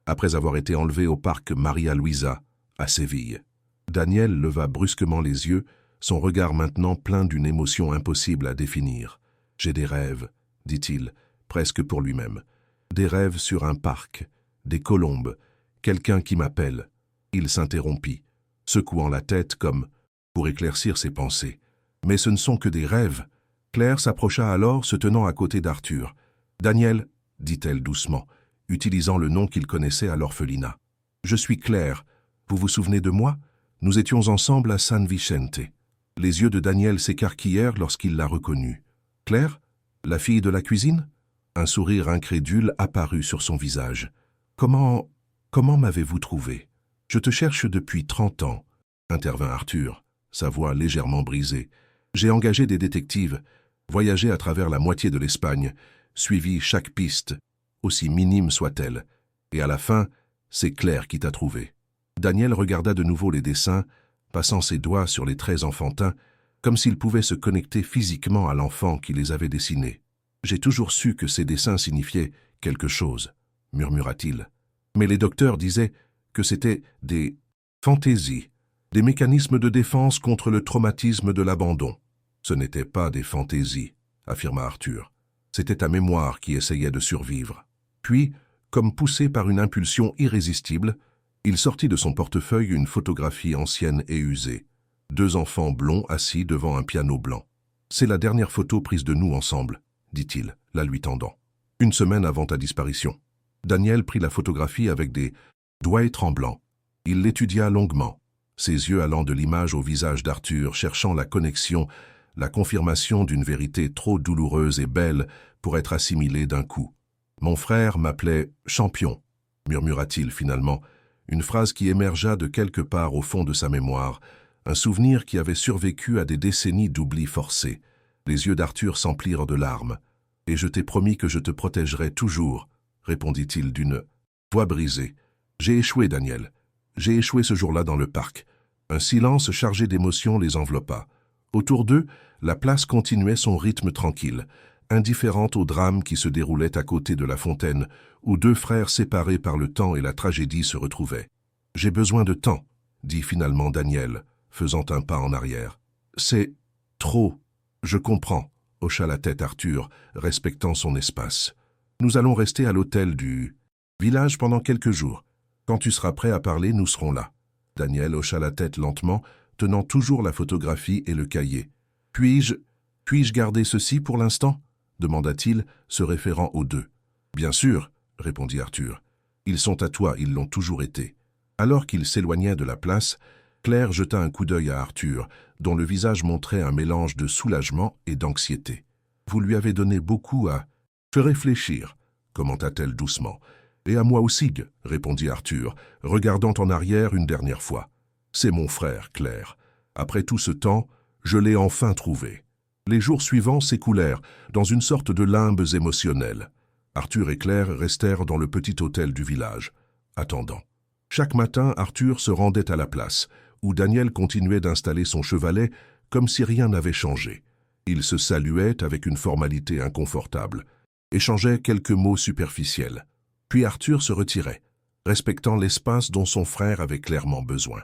après avoir été enlevé au parc Maria Luisa, à Séville. » Daniel leva brusquement les yeux, son regard maintenant plein d'une émotion impossible à définir. « J'ai des rêves, » dit-il, presque pour lui-même. « Des rêves sur un parc, des colombes, quelqu'un qui m'appelle. » Il s'interrompit, secouant la tête comme pour éclaircir ses pensées. « Mais ce ne sont que des rêves. » Claire s'approcha alors, se tenant à côté d'Arthur. « Daniel, » dit-elle doucement, utilisant le nom qu'il connaissait à l'orphelinat. « Je suis Claire. Vous vous souvenez de moi? Nous étions ensemble à San Vicente. » Les yeux de Daniel s'écarquillèrent lorsqu'il la reconnut. « Claire? La fille de la cuisine ?» Un sourire incrédule apparut sur son visage. « Comment m'avez-vous trouvé? Je te cherche depuis 30 ans, » intervint Arthur, sa voix légèrement brisée. « J'ai engagé des détectives, voyagé à travers la moitié de l'Espagne, suivi chaque piste, aussi minime soit-elle, et à la fin, c'est Claire qui t'a trouvé. » Daniel regarda de nouveau les dessins, passant ses doigts sur les traits enfantins, comme s'il pouvait se connecter physiquement à l'enfant qui les avait dessinés. « J'ai toujours su que ces dessins signifiaient quelque chose, » murmura-t-il. « Mais les docteurs disaient que c'était des fantaisies, des mécanismes de défense contre le traumatisme de l'abandon. » « Ce n'était pas des fantaisies, » affirma Arthur. « C'était ta mémoire qui essayait de survivre. » Puis, comme poussé par une impulsion irrésistible, il sortit de son portefeuille une photographie ancienne et usée. 2 enfants blonds assis devant un piano blanc. « C'est la dernière photo prise de nous ensemble, » dit-il, la lui tendant. « 1 semaine avant ta disparition. » Daniel prit la photographie avec des doigts tremblants. Il l'étudia longuement, ses yeux allant de l'image au visage d'Arthur, cherchant la connexion, la confirmation d'une vérité trop douloureuse et belle pour être assimilée d'un coup. « Mon frère m'appelait champion, » murmura-t-il finalement, une phrase qui émergea de quelque part au fond de sa mémoire, un souvenir qui avait survécu à des décennies d'oubli forcé. Les yeux d'Arthur s'emplirent de larmes. « Et je t'ai promis que je te protégerais toujours, » répondit-il d'une voix brisée. « J'ai échoué, Daniel. J'ai échoué ce jour-là dans le parc. » Un silence chargé d'émotion les enveloppa. Autour d'eux, la place continuait son rythme tranquille, indifférente au drame qui se déroulait à côté de la fontaine, où deux frères séparés par le temps et la tragédie se retrouvaient. « J'ai besoin de temps », dit finalement Daniel, faisant un pas en arrière. « C'est trop. Je comprends », hocha la tête Arthur, respectant son espace. « Nous allons rester à l'hôtel du village pendant quelques jours. Quand tu seras prêt à parler, nous serons là. » Daniel hocha la tête lentement, tenant toujours la photographie et le cahier. « Puis-je garder ceci pour l'instant » demanda-t-il, se référant aux deux. « Bien sûr, » répondit Arthur. « Ils sont à toi, ils l'ont toujours été. » Alors qu'il s'éloignait de la place, Claire jeta un coup d'œil à Arthur, dont le visage montrait un mélange de soulagement et d'anxiété. « Vous lui avez donné beaucoup à réfléchir, » commenta-t-elle doucement. « Et à moi aussi, répondit Arthur, regardant en arrière une dernière fois. « C'est mon frère, Claire. Après tout ce temps, je l'ai enfin trouvé. » Les jours suivants s'écoulèrent dans une sorte de limbes émotionnelles. Arthur et Claire restèrent dans le petit hôtel du village, attendant. Chaque matin, Arthur se rendait à la place, où Daniel continuait d'installer son chevalet comme si rien n'avait changé. Ils se saluaient avec une formalité inconfortable, échangeaient quelques mots superficiels. Puis Arthur se retirait, respectant l'espace dont son frère avait clairement besoin.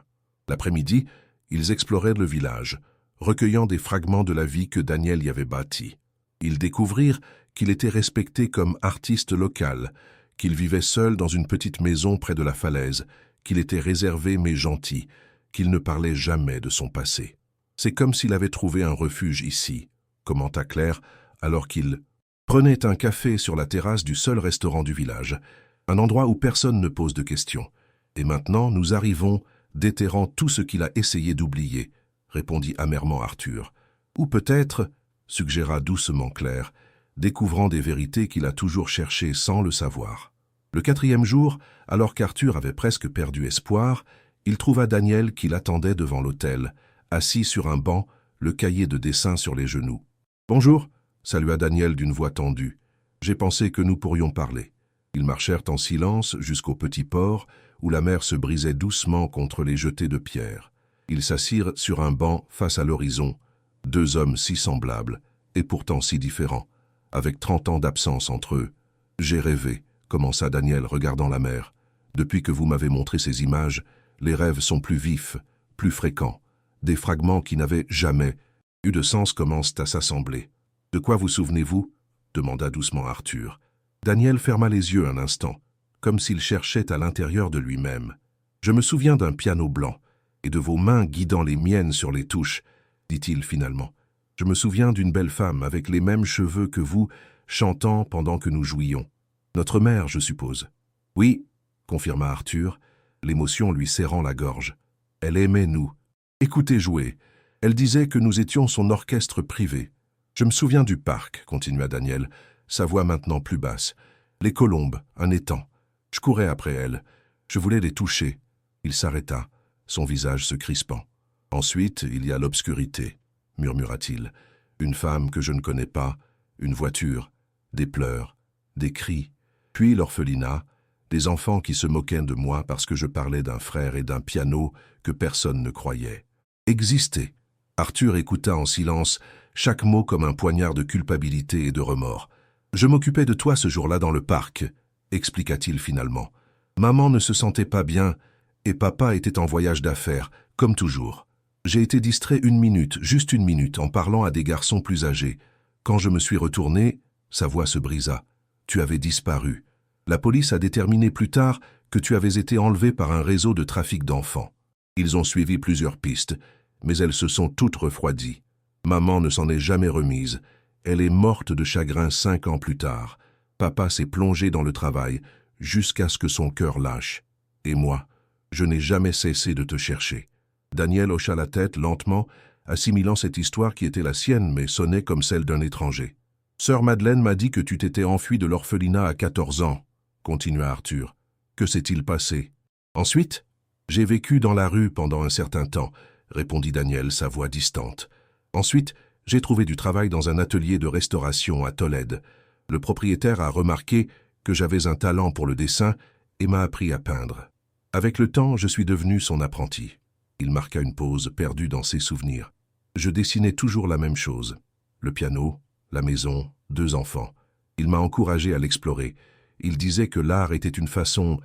L'après-midi, ils exploraient le village, recueillant des fragments de la vie que Daniel y avait bâtie. Ils découvrirent qu'il était respecté comme artiste local, qu'il vivait seul dans une petite maison près de la falaise, qu'il était réservé mais gentil, qu'il ne parlait jamais de son passé. « C'est comme s'il avait trouvé un refuge ici », commenta Claire, alors qu'il prenait un café sur la terrasse du seul restaurant du village, un endroit où personne ne pose de questions. « Et maintenant, nous arrivons, déterrant tout ce qu'il a essayé d'oublier », répondit amèrement Arthur. « Ou peut-être, » suggéra doucement Claire, découvrant des vérités qu'il a toujours cherchées sans le savoir. Le 4e jour, alors qu'Arthur avait presque perdu espoir, il trouva Daniel qui l'attendait devant l'hôtel, assis sur un banc, le cahier de dessin sur les genoux. « Bonjour », salua Daniel d'une voix tendue. « J'ai pensé que nous pourrions parler. » Ils marchèrent en silence jusqu'au petit port, où la mer se brisait doucement contre les jetées de pierres. Ils s'assirent sur un banc face à l'horizon, deux hommes si semblables, et pourtant si différents, avec 30 ans d'absence entre eux. « J'ai rêvé », commença Daniel regardant la mer. « Depuis que vous m'avez montré ces images, les rêves sont plus vifs, plus fréquents. Des fragments qui n'avaient jamais eu de sens commencent à s'assembler. »« De quoi vous souvenez-vous » demanda doucement Arthur. Daniel ferma les yeux un instant, comme s'il cherchait à l'intérieur de lui-même. « Je me souviens d'un piano blanc, et de vos mains guidant les miennes sur les touches, dit-il finalement. Je me souviens d'une belle femme avec les mêmes cheveux que vous, chantant pendant que nous jouions. Notre mère, je suppose. »« Oui, » confirma Arthur, l'émotion lui serrant la gorge. « Elle aimait nous. Écoutez jouer. Elle disait que nous étions son orchestre privé. Je me souviens du parc, continua Daniel, sa voix maintenant plus basse. Les colombes, un étang. Je courais après elles. Je voulais les toucher. » Il s'arrêta, son visage se crispant. « Ensuite, il y a l'obscurité, » murmura-t-il. « Une femme que je ne connais pas, une voiture, des pleurs, des cris, puis l'orphelinat, des enfants qui se moquaient de moi parce que je parlais d'un frère et d'un piano que personne ne croyait. Exister. » Arthur écouta en silence, chaque mot comme un poignard de culpabilité et de remords. « Je m'occupais de toi ce jour-là dans le parc, » expliqua-t-il finalement. « Maman ne se sentait pas bien et papa était en voyage d'affaires, comme toujours. J'ai été distrait 1 minute, juste 1 minute, en parlant à des garçons plus âgés. Quand je me suis retourné, sa voix se brisa. Tu avais disparu. La police a déterminé plus tard que tu avais été enlevé par un réseau de trafic d'enfants. Ils ont suivi plusieurs pistes, mais elles se sont toutes refroidies. Maman ne s'en est jamais remise. Elle est morte de chagrin 5 ans plus tard. Papa s'est plongé dans le travail jusqu'à ce que son cœur lâche. Et moi, je n'ai jamais cessé de te chercher. » Daniel hocha la tête lentement, assimilant cette histoire qui était la sienne mais sonnait comme celle d'un étranger. « Sœur Madeleine m'a dit que tu t'étais enfui de l'orphelinat à 14 ans, » continua Arthur. « Que s'est-il passé ?»« Ensuite, j'ai vécu dans la rue pendant un certain temps, » répondit Daniel, sa voix distante. « Ensuite, j'ai trouvé du travail dans un atelier de restauration à Tolède. Le propriétaire a remarqué que j'avais un talent pour le dessin et m'a appris à peindre. Avec le temps, je suis devenu son apprenti. » Il marqua une pause, perdu dans ses souvenirs. « Je dessinais toujours la même chose. Le piano, la maison, 2 enfants. Il m'a encouragé à l'explorer. Il disait que l'art était une façon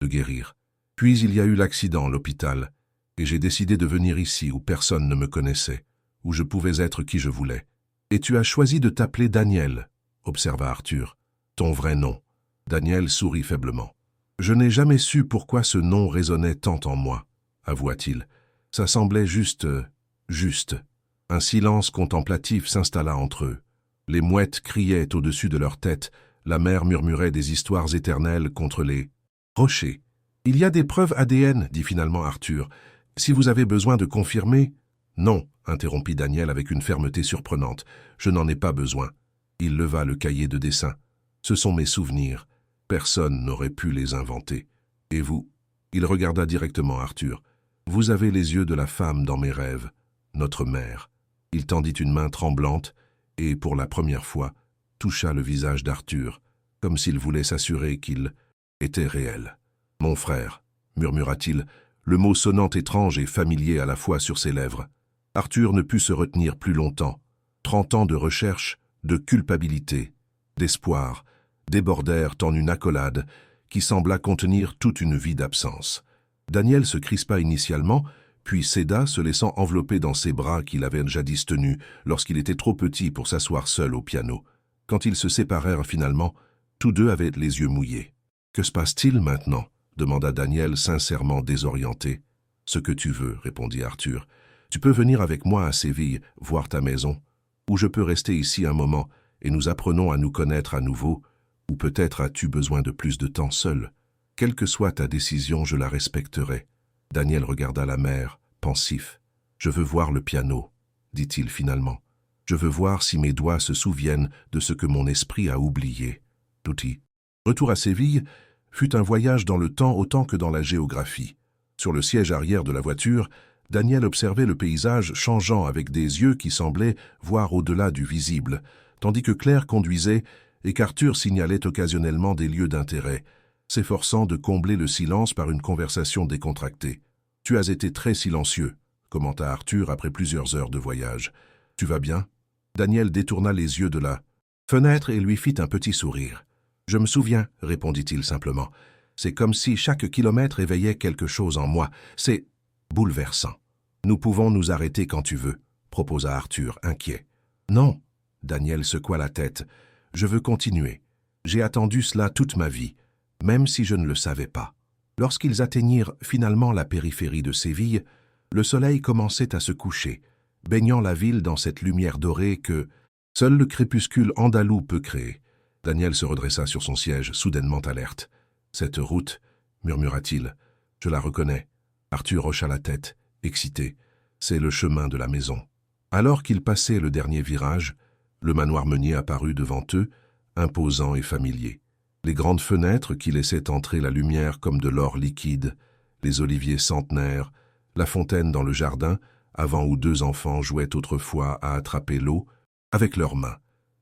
de guérir. Puis il y a eu l'accident, l'hôpital, et j'ai décidé de venir ici où personne ne me connaissait, où je pouvais être qui je voulais. Et tu as choisi de t'appeler Daniel, observa Arthur. Ton vrai nom. Daniel sourit faiblement. Je n'ai jamais su pourquoi ce nom résonnait tant en moi, avoua-t-il. Ça semblait juste. Un silence contemplatif s'installa entre eux. Les mouettes criaient au-dessus de leur tête, la mer murmurait des histoires éternelles contre les rochers. Il y a des preuves ADN, dit finalement Arthur. Si vous avez besoin de confirmer... Non, interrompit Daniel avec une fermeté surprenante. Je n'en ai pas besoin. Il leva le cahier de dessin. Ce sont mes souvenirs. Personne n'aurait pu les inventer. Et vous? Il regarda directement Arthur. Vous avez les yeux de la femme dans mes rêves, notre mère. Il tendit une main tremblante et, pour la première fois, toucha le visage d'Arthur, comme s'il voulait s'assurer qu'il était réel. « Mon frère », murmura-t-il, le mot sonnant étrange et familier à la fois sur ses lèvres. Arthur ne put se retenir plus longtemps. 30 ans de recherche, de culpabilité, d'espoir, débordèrent en une accolade qui sembla contenir toute une vie d'absence. Daniel se crispa initialement, puis céda, se laissant envelopper dans ses bras qu'il avait jadis tenus lorsqu'il était trop petit pour s'asseoir seul au piano. Quand ils se séparèrent finalement, tous deux avaient les yeux mouillés. « Que se passe-t-il maintenant » demanda Daniel sincèrement désorienté. « Ce que tu veux, » répondit Arthur. « Tu peux venir avec moi à Séville, voir ta maison, ou je peux rester ici un moment et nous apprenons à nous connaître à nouveau, ou peut-être as-tu besoin de plus de temps seul. Quelle que soit ta décision, je la respecterai. » Daniel regarda la mer, pensif. « Je veux voir le piano, » dit-il finalement. « Je veux voir si mes doigts se souviennent de ce que mon esprit a oublié. » Touti. Retour à Séville fut un voyage dans le temps autant que dans la géographie. Sur le siège arrière de la voiture, Daniel observait le paysage changeant avec des yeux qui semblaient voir au-delà du visible, tandis que Claire conduisait et qu'Arthur signalait occasionnellement des lieux d'intérêt, s'efforçant de combler le silence par une conversation décontractée. « Tu as été très silencieux », commenta Arthur après plusieurs heures de voyage. « Tu vas bien ?» Daniel détourna les yeux de la fenêtre et lui fit un petit sourire. « Je me souviens, » répondit-il simplement. « C'est comme si chaque kilomètre éveillait quelque chose en moi. C'est bouleversant. »« Nous pouvons nous arrêter quand tu veux, » proposa Arthur, inquiet. « Non, » Daniel secoua la tête. « Je veux continuer. J'ai attendu cela toute ma vie, même si je ne le savais pas. » Lorsqu'ils atteignirent finalement la périphérie de Séville, le soleil commençait à se coucher, baignant la ville dans cette lumière dorée que seul le crépuscule andalou peut créer. Daniel se redressa sur son siège, soudainement alerte. « Cette route, » murmura-t-il, « je la reconnais. » Arthur hocha la tête, excité. « C'est le chemin de la maison. » Alors qu'ils passaient le dernier virage, le manoir Meunier apparut devant eux, imposant et familier. Les grandes fenêtres qui laissaient entrer la lumière comme de l'or liquide, les oliviers centenaires, la fontaine dans le jardin, avant où 2 enfants jouaient autrefois à attraper l'eau, avec leurs mains.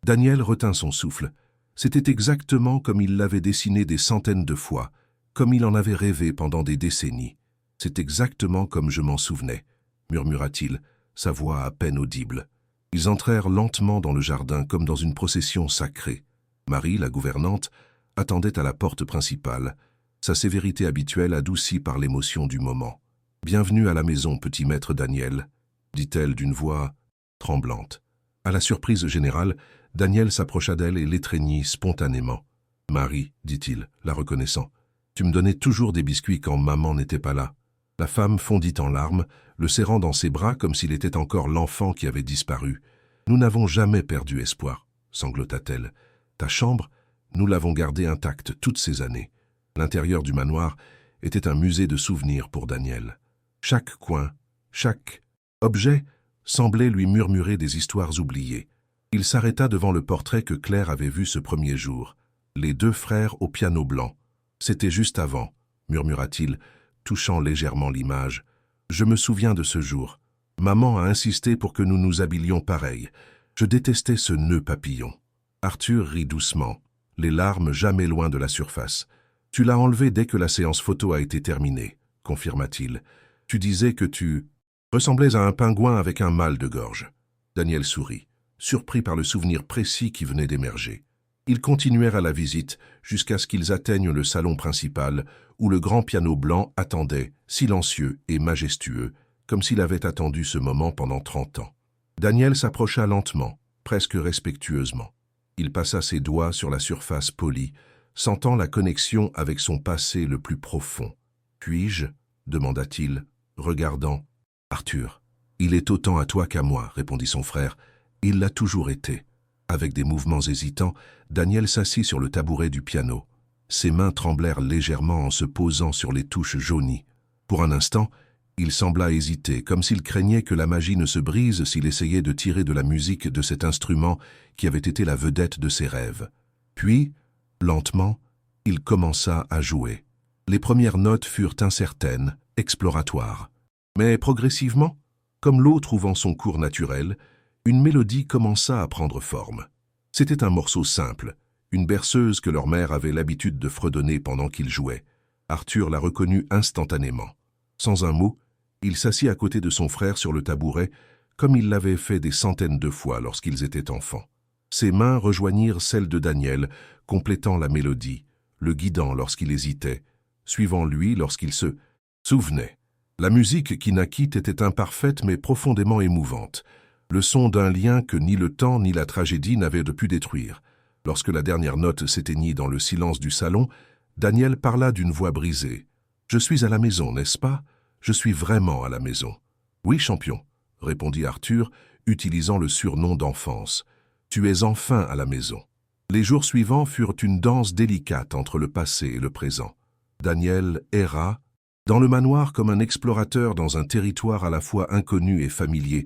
Daniel retint son souffle. C'était exactement comme il l'avait dessiné des centaines de fois, comme il en avait rêvé pendant des décennies. « C'est exactement comme je m'en souvenais », murmura-t-il, sa voix à peine audible. Ils entrèrent lentement dans le jardin comme dans une procession sacrée. Marie, la gouvernante, attendait à la porte principale, sa sévérité habituelle adoucie par l'émotion du moment. « Bienvenue à la maison, petit maître Daniel », dit-elle d'une voix tremblante. À la surprise générale, Daniel s'approcha d'elle et l'étreignit spontanément. « Marie, dit-il, la reconnaissant, tu me donnais toujours des biscuits quand maman n'était pas là. » La femme fondit en larmes, le serrant dans ses bras comme s'il était encore l'enfant qui avait disparu. « Nous n'avons jamais perdu espoir, » sanglota-t-elle. « Ta chambre, nous l'avons gardée intacte toutes ces années. » L'intérieur du manoir était un musée de souvenirs pour Daniel. Chaque coin, chaque objet semblait lui murmurer des histoires oubliées. Il s'arrêta devant le portrait que Claire avait vu ce premier jour. Les 2 frères au piano blanc. « C'était juste avant », murmura-t-il, touchant légèrement l'image. « Je me souviens de ce jour. Maman a insisté pour que nous nous habillions pareil. Je détestais ce nœud papillon. » Arthur rit doucement, les larmes jamais loin de la surface. « Tu l'as enlevé dès que la séance photo a été terminée, » confirma-t-il. « Tu disais que tu Ressemblais à un pingouin avec un mal de gorge. Daniel sourit, surpris par le souvenir précis qui venait d'émerger. Ils continuèrent à la visite jusqu'à ce qu'ils atteignent le salon principal où le grand piano blanc attendait, silencieux et majestueux, comme s'il avait attendu ce moment pendant 30 ans. Daniel s'approcha lentement, presque respectueusement. Il passa ses doigts sur la surface polie, sentant la connexion avec son passé le plus profond. « Puis-je » demanda-t-il, regardant. « Arthur, il est autant à toi qu'à moi, » répondit son frère. « Il l'a toujours été. » Avec des mouvements hésitants, Daniel s'assit sur le tabouret du piano. Ses mains tremblèrent légèrement en se posant sur les touches jaunies. Pour un instant, il sembla hésiter, comme s'il craignait que la magie ne se brise s'il essayait de tirer de la musique de cet instrument qui avait été la vedette de ses rêves. Puis, lentement, il commença à jouer. Les premières notes furent incertaines, exploratoires. Mais progressivement, comme l'eau trouvant son cours naturel, une mélodie commença à prendre forme. C'était un morceau simple, une berceuse que leur mère avait l'habitude de fredonner pendant qu'ils jouaient. Arthur la reconnut instantanément. Sans un mot, il s'assit à côté de son frère sur le tabouret, comme il l'avait fait des centaines de fois lorsqu'ils étaient enfants. Ses mains rejoignirent celles de Daniel, complétant la mélodie, le guidant lorsqu'il hésitait, suivant lui lorsqu'il se souvenait. La musique qui naquit était imparfaite mais profondément émouvante, le son d'un lien que ni le temps ni la tragédie n'avaient pu détruire. Lorsque la dernière note s'éteignit dans le silence du salon, Daniel parla d'une voix brisée. « Je suis à la maison, n'est-ce pas ? Je suis vraiment à la maison. »« Oui, champion, » répondit Arthur, utilisant le surnom d'enfance. « Tu es enfin à la maison. » Les jours suivants furent une danse délicate entre le passé et le présent. Daniel erra dans le manoir comme un explorateur dans un territoire à la fois inconnu et familier,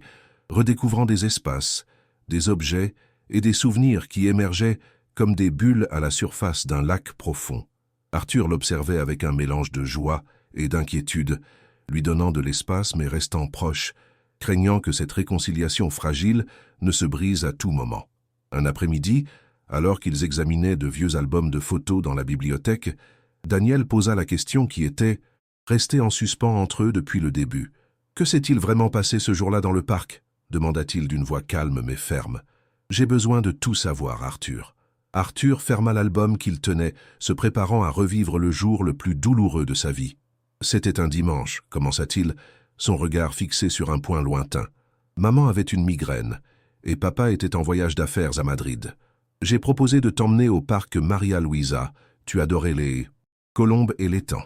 redécouvrant des espaces, des objets et des souvenirs qui émergeaient comme des bulles à la surface d'un lac profond. Arthur l'observait avec un mélange de joie et d'inquiétude, lui donnant de l'espace mais restant proche, craignant que cette réconciliation fragile ne se brise à tout moment. Un après-midi, alors qu'ils examinaient de vieux albums de photos dans la bibliothèque, Daniel posa la question qui était restée en suspens entre eux depuis le début. « Que s'est-il vraiment passé ce jour-là dans le parc ?» demanda-t-il d'une voix calme mais ferme. « J'ai besoin de tout savoir, Arthur. » Arthur ferma l'album qu'il tenait, se préparant à revivre le jour le plus douloureux de sa vie. « C'était un dimanche, » commença-t-il, son regard fixé sur un point lointain. « Maman avait une migraine, et papa était en voyage d'affaires à Madrid. J'ai proposé de t'emmener au parc Maria Luisa. Tu adorais les colombes et l'étang. »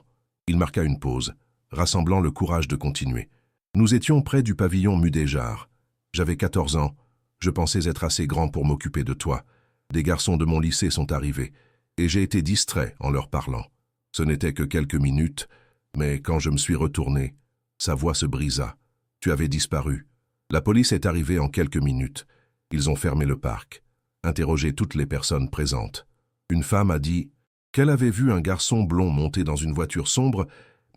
Il marqua une pause, rassemblant le courage de continuer. « Nous étions près du pavillon Mudéjar. J'avais 14 ans. Je pensais être assez grand pour m'occuper de toi. Des garçons de mon lycée sont arrivés, et j'ai été distrait en leur parlant. Ce n'était que quelques minutes, mais quand je me suis retourné, sa voix se brisa. Tu avais disparu. La police est arrivée en quelques minutes. Ils ont fermé le parc, interrogé toutes les personnes présentes. Une femme a dit qu'elle avait vu un garçon blond monter dans une voiture sombre,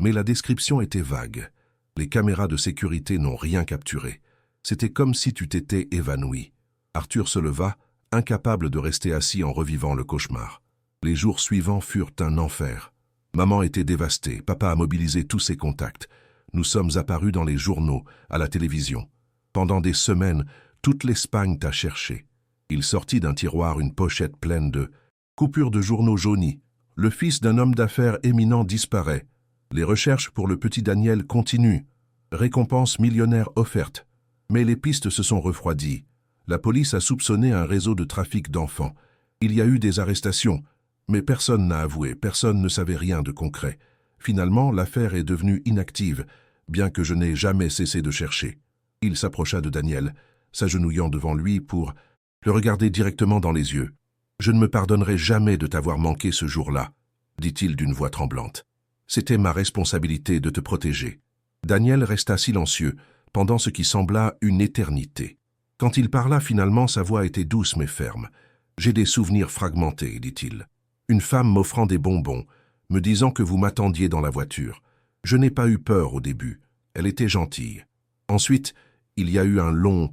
mais la description était vague. Les caméras de sécurité n'ont rien capturé. C'était comme si tu t'étais évanoui. » Arthur se leva, incapable de rester assis en revivant le cauchemar. Les jours suivants furent un enfer. Maman était dévastée, papa a mobilisé tous ses contacts. Nous sommes apparus dans les journaux, à la télévision. Pendant des semaines, toute l'Espagne t'a cherché. Il sortit d'un tiroir une pochette pleine de coupures de journaux jaunis. Le fils d'un homme d'affaires éminent disparaît. Les recherches pour le petit Daniel continuent. Récompense millionnaire offerte. Mais les pistes se sont refroidies. La police a soupçonné un réseau de trafic d'enfants. Il y a eu des arrestations, mais personne n'a avoué, personne ne savait rien de concret. Finalement, l'affaire est devenue inactive, bien que je n'ai jamais cessé de chercher. Il s'approcha de Daniel, s'agenouillant devant lui pour le regarder directement dans les yeux. « Je ne me pardonnerai jamais de t'avoir manqué ce jour-là, » dit-il d'une voix tremblante. « C'était ma responsabilité de te protéger. » Daniel resta silencieux pendant ce qui sembla une éternité. Quand il parla finalement, sa voix était douce mais ferme. « J'ai des souvenirs fragmentés, dit-il. Une femme m'offrant des bonbons, me disant que vous m'attendiez dans la voiture. Je n'ai pas eu peur au début. Elle était gentille. Ensuite, il y a eu un long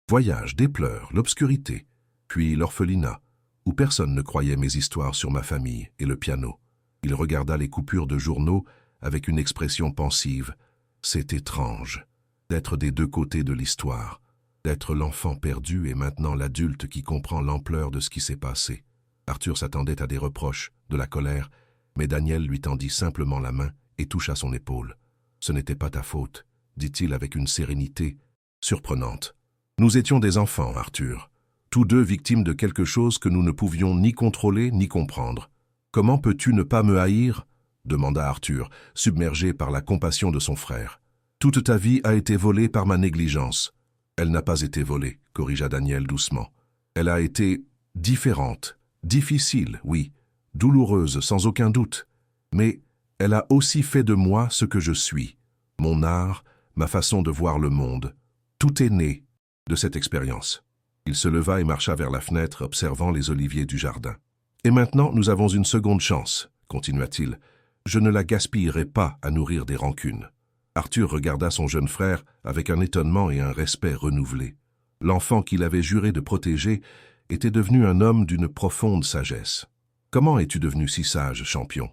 voyage, des pleurs, l'obscurité, puis l'orphelinat, où personne ne croyait mes histoires sur ma famille et le piano. » Il regarda les coupures de journaux avec une expression pensive. « C'est étrange. » d'être des deux côtés de l'histoire, d'être l'enfant perdu et maintenant l'adulte qui comprend l'ampleur de ce qui s'est passé. Arthur s'attendait à des reproches, de la colère, mais Daniel lui tendit simplement la main et toucha son épaule. « Ce n'était pas ta faute », dit-il avec une sérénité surprenante. « Nous étions des enfants, Arthur, tous deux victimes de quelque chose que nous ne pouvions ni contrôler ni comprendre. Comment peux-tu ne pas me haïr ?» demanda Arthur, submergé par la compassion de son frère. « Toute ta vie a été volée par ma négligence. » « Elle n'a pas été volée, » corrigea Daniel doucement. « Elle a été différente, difficile, oui, douloureuse sans aucun doute, mais elle a aussi fait de moi ce que je suis, mon art, ma façon de voir le monde. Tout est né de cette expérience. » Il se leva et marcha vers la fenêtre, observant les oliviers du jardin. « Et maintenant, nous avons une seconde chance, » continua-t-il. « Je ne la gaspillerai pas à nourrir des rancunes. » Arthur regarda son jeune frère avec un étonnement et un respect renouvelés. L'enfant qu'il avait juré de protéger était devenu un homme d'une profonde sagesse. « Comment es-tu devenu si sage, champion ?»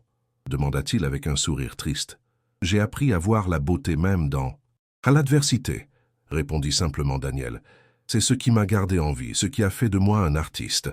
demanda-t-il avec un sourire triste. « J'ai appris à voir la beauté même à l'adversité, » répondit simplement Daniel. « C'est ce qui m'a gardé en vie, ce qui a fait de moi un artiste.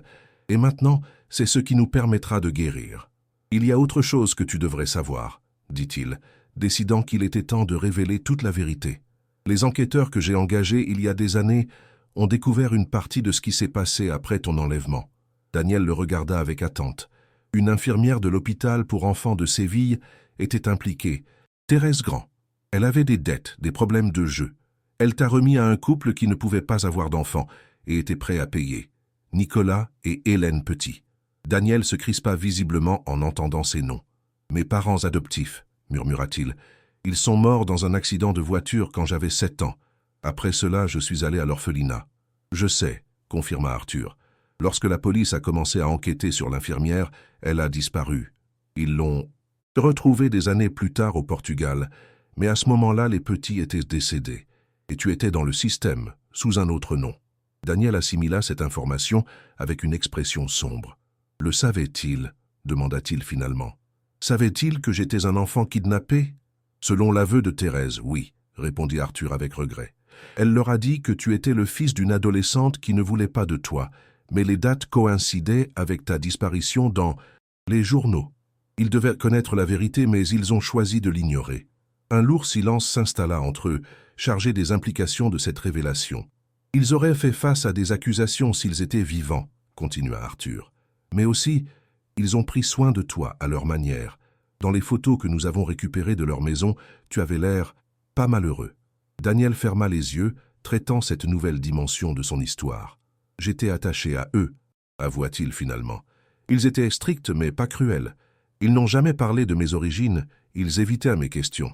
Et maintenant, c'est ce qui nous permettra de guérir. Il y a autre chose que tu devrais savoir, » dit-il, décidant qu'il était temps de révéler toute la vérité. Les enquêteurs que j'ai engagés il y a des années ont découvert une partie de ce qui s'est passé après ton enlèvement. Daniel le regarda avec attente. Une infirmière de l'hôpital pour enfants de Séville était impliquée. Thérèse Grand. Elle avait des dettes, des problèmes de jeu. Elle t'a remis à un couple qui ne pouvait pas avoir d'enfants et était prêt à payer. Nicolas et Hélène Petit. Daniel se crispa visiblement en entendant ces noms. « Mes parents adoptifs », murmura-t-il. « Ils sont morts dans un accident de voiture quand j'avais 7 ans. Après cela, je suis allé à l'orphelinat. »« Je sais », confirma Arthur. « Lorsque la police a commencé à enquêter sur l'infirmière, elle a disparu. Ils l'ont retrouvée des années plus tard au Portugal, mais à ce moment-là, les petits étaient décédés. Et tu étais dans le système, sous un autre nom. » Daniel assimila cette information avec une expression sombre. « Le savait-il » demanda-t-il finalement. « Savait-il que j'étais un enfant kidnappé ?»« Selon l'aveu de Thérèse, oui, » répondit Arthur avec regret. « Elle leur a dit que tu étais le fils d'une adolescente qui ne voulait pas de toi, mais les dates coïncidaient avec ta disparition dans les journaux. Ils devaient connaître la vérité, mais ils ont choisi de l'ignorer. » Un lourd silence s'installa entre eux, chargé des implications de cette révélation. « Ils auraient fait face à des accusations s'ils étaient vivants, » continua Arthur. « Mais aussi, ils ont pris soin de toi à leur manière. Dans les photos que nous avons récupérées de leur maison, tu avais l'air pas malheureux. » Daniel ferma les yeux, traitant cette nouvelle dimension de son histoire. « J'étais attaché à eux, » avoua-t-il finalement. « Ils étaient stricts mais pas cruels. Ils n'ont jamais parlé de mes origines, ils évitaient mes questions.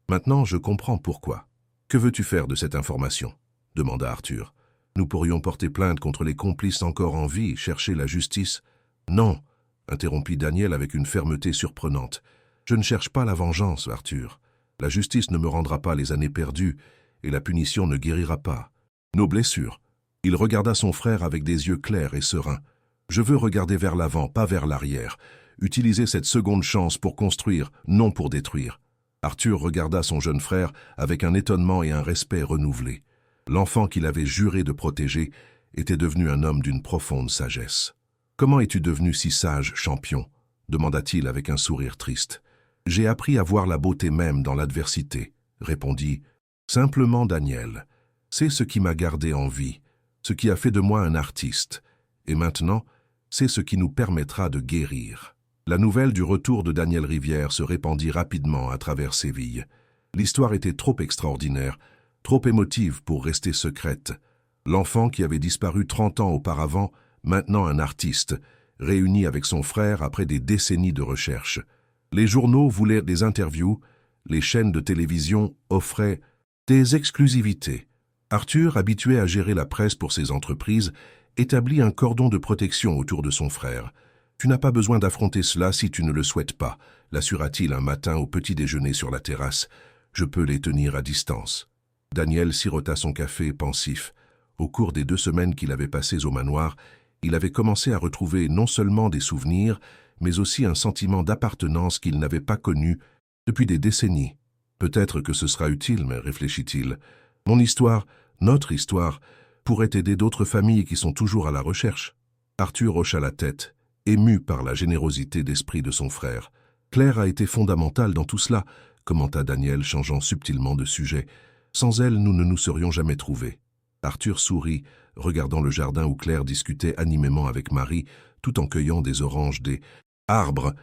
Maintenant, je comprends pourquoi. »« Que veux-tu faire de cette information ?» demanda Arthur. « Nous pourrions porter plainte contre les complices encore en vie, chercher la justice. »« Non !» interrompit Daniel avec une fermeté surprenante. « Je ne cherche pas la vengeance, Arthur. La justice ne me rendra pas les années perdues et la punition ne guérira pas. Nos blessures. » Il regarda son frère avec des yeux clairs et sereins. « Je veux regarder vers l'avant, pas vers l'arrière. Utiliser cette seconde chance pour construire, non pour détruire. » Arthur regarda son jeune frère avec un étonnement et un respect renouvelés. L'enfant qu'il avait juré de protéger était devenu un homme d'une profonde sagesse. « Comment es-tu devenu si sage, champion ?» demanda-t-il avec un sourire triste. « J'ai appris à voir la beauté même dans l'adversité, » répondit simplement Daniel. « C'est ce qui m'a gardé en vie, ce qui a fait de moi un artiste. Et maintenant, c'est ce qui nous permettra de guérir. » La nouvelle du retour de Daniel Rivière se répandit rapidement à travers Séville. L'histoire était trop extraordinaire, trop émotive pour rester secrète. L'enfant qui avait disparu 30 ans auparavant, maintenant un artiste, réuni avec son frère après des décennies de recherche. Les journaux voulaient des interviews, les chaînes de télévision offraient des exclusivités. Arthur, habitué à gérer la presse pour ses entreprises, établit un cordon de protection autour de son frère. « Tu n'as pas besoin d'affronter cela si tu ne le souhaites pas », l'assura-t-il un matin au petit déjeuner sur la terrasse. « Je peux les tenir à distance. » Daniel sirota son café pensif. Au cours des 2 semaines qu'il avait passées au manoir, il avait commencé à retrouver non seulement des souvenirs, mais aussi un sentiment d'appartenance qu'il n'avait pas connu depuis des décennies. « Peut-être que ce sera utile, mais réfléchit-il. Mon histoire, notre histoire, pourrait aider d'autres familles qui sont toujours à la recherche. Arthur hocha la tête, ému par la générosité d'esprit de son frère. Claire a été fondamentale dans tout cela, commenta Daniel, changeant subtilement de sujet. Sans elle, nous ne nous serions jamais trouvés. Arthur sourit, regardant le jardin où Claire discutait animément avec Marie, tout en cueillant des oranges, des arbres.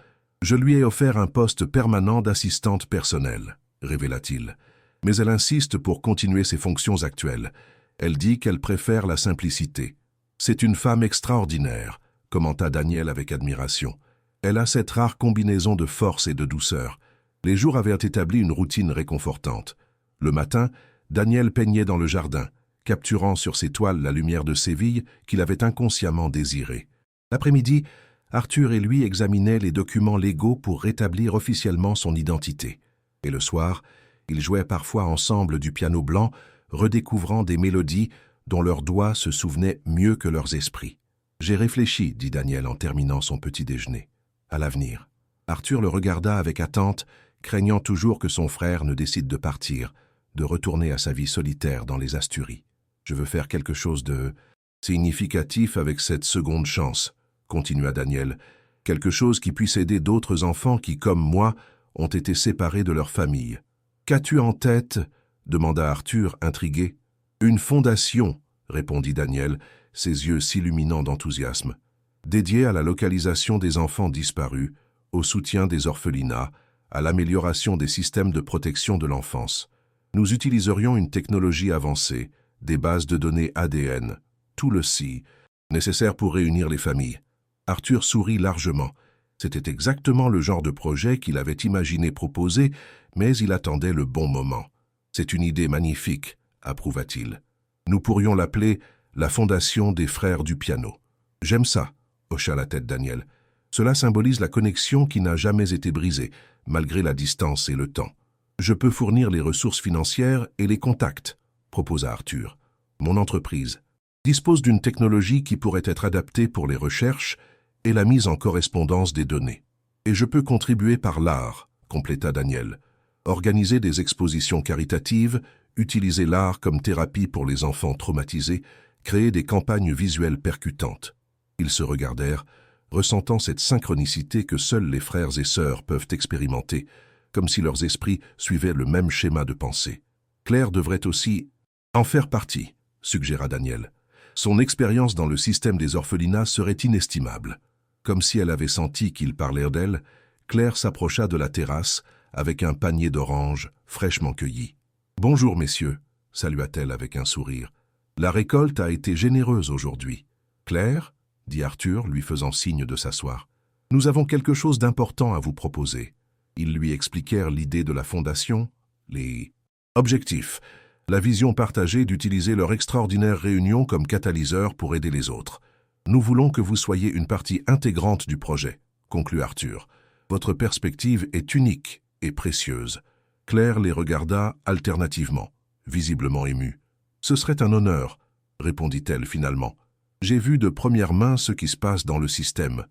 Je lui ai offert un poste permanent d'assistante personnelle, révéla-t-il. Mais elle insiste pour continuer ses fonctions actuelles. Elle dit qu'elle préfère la simplicité. C'est une femme extraordinaire, commenta Daniel avec admiration. Elle a cette rare combinaison de force et de douceur. Les jours avaient établi une routine réconfortante. Le matin, Daniel peignait dans le jardin, capturant sur ses toiles la lumière de Séville qu'il avait inconsciemment désirée. L'après-midi, Arthur et lui examinaient les documents légaux pour rétablir officiellement son identité. Et le soir, ils jouaient parfois ensemble du piano blanc, redécouvrant des mélodies dont leurs doigts se souvenaient mieux que leurs esprits. « J'ai réfléchi, » dit Daniel en terminant son petit déjeuner. « À l'avenir. » Arthur le regarda avec attente, craignant toujours que son frère ne décide de partir, de retourner à sa vie solitaire dans les Asturies. « Je veux faire quelque chose de significatif avec cette seconde chance, » continua Daniel, « quelque chose qui puisse aider d'autres enfants qui, comme moi, ont été séparés de leur famille. »« Qu'as-tu en tête ?» demanda Arthur, intrigué. « Une fondation, » répondit Daniel, ses yeux s'illuminant d'enthousiasme, « dédiée à la localisation des enfants disparus, au soutien des orphelinats, à l'amélioration des systèmes de protection de l'enfance. Nous utiliserions une technologie avancée, des bases de données ADN, tout le si, nécessaire pour réunir les familles. » Arthur sourit largement. C'était exactement le genre de projet qu'il avait imaginé proposer, mais il attendait le bon moment. « C'est une idée magnifique, » approuva-t-il. « Nous pourrions l'appeler la Fondation des Frères du Piano. »« J'aime ça, » hocha la tête Daniel. « Cela symbolise la connexion qui n'a jamais été brisée, malgré la distance et le temps. Je peux fournir les ressources financières et les contacts, » proposa Arthur. « Mon entreprise dispose d'une technologie qui pourrait être adaptée pour les recherches et la mise en correspondance des données. Et je peux contribuer par l'art, » compléta Daniel. « Organiser des expositions caritatives, utiliser l'art comme thérapie pour les enfants traumatisés, créer des campagnes visuelles percutantes. » Ils se regardèrent, ressentant cette synchronicité que seuls les frères et sœurs peuvent expérimenter, comme si leurs esprits suivaient le même schéma de pensée. Claire devrait aussi en faire partie, suggéra Daniel. Son expérience dans le système des orphelinats serait inestimable. Comme si elle avait senti qu'ils parlaient d'elle, Claire s'approcha de la terrasse avec un panier d'oranges fraîchement cueillis. « Bonjour, messieurs, » salua-t-elle avec un sourire. « La récolte a été généreuse aujourd'hui. »« Claire ?» dit Arthur, lui faisant signe de s'asseoir. « Nous avons quelque chose d'important à vous proposer. » Ils lui expliquèrent l'idée de la fondation, les objectifs, la vision partagée d'utiliser leur extraordinaire réunion comme catalyseur pour aider les autres. « Nous voulons que vous soyez une partie intégrante du projet, » conclut Arthur. « Votre perspective est unique et précieuse. » Claire les regarda alternativement, visiblement émue. « Ce serait un honneur, » répondit-elle finalement. « J'ai vu de première main ce qui se passe dans le système,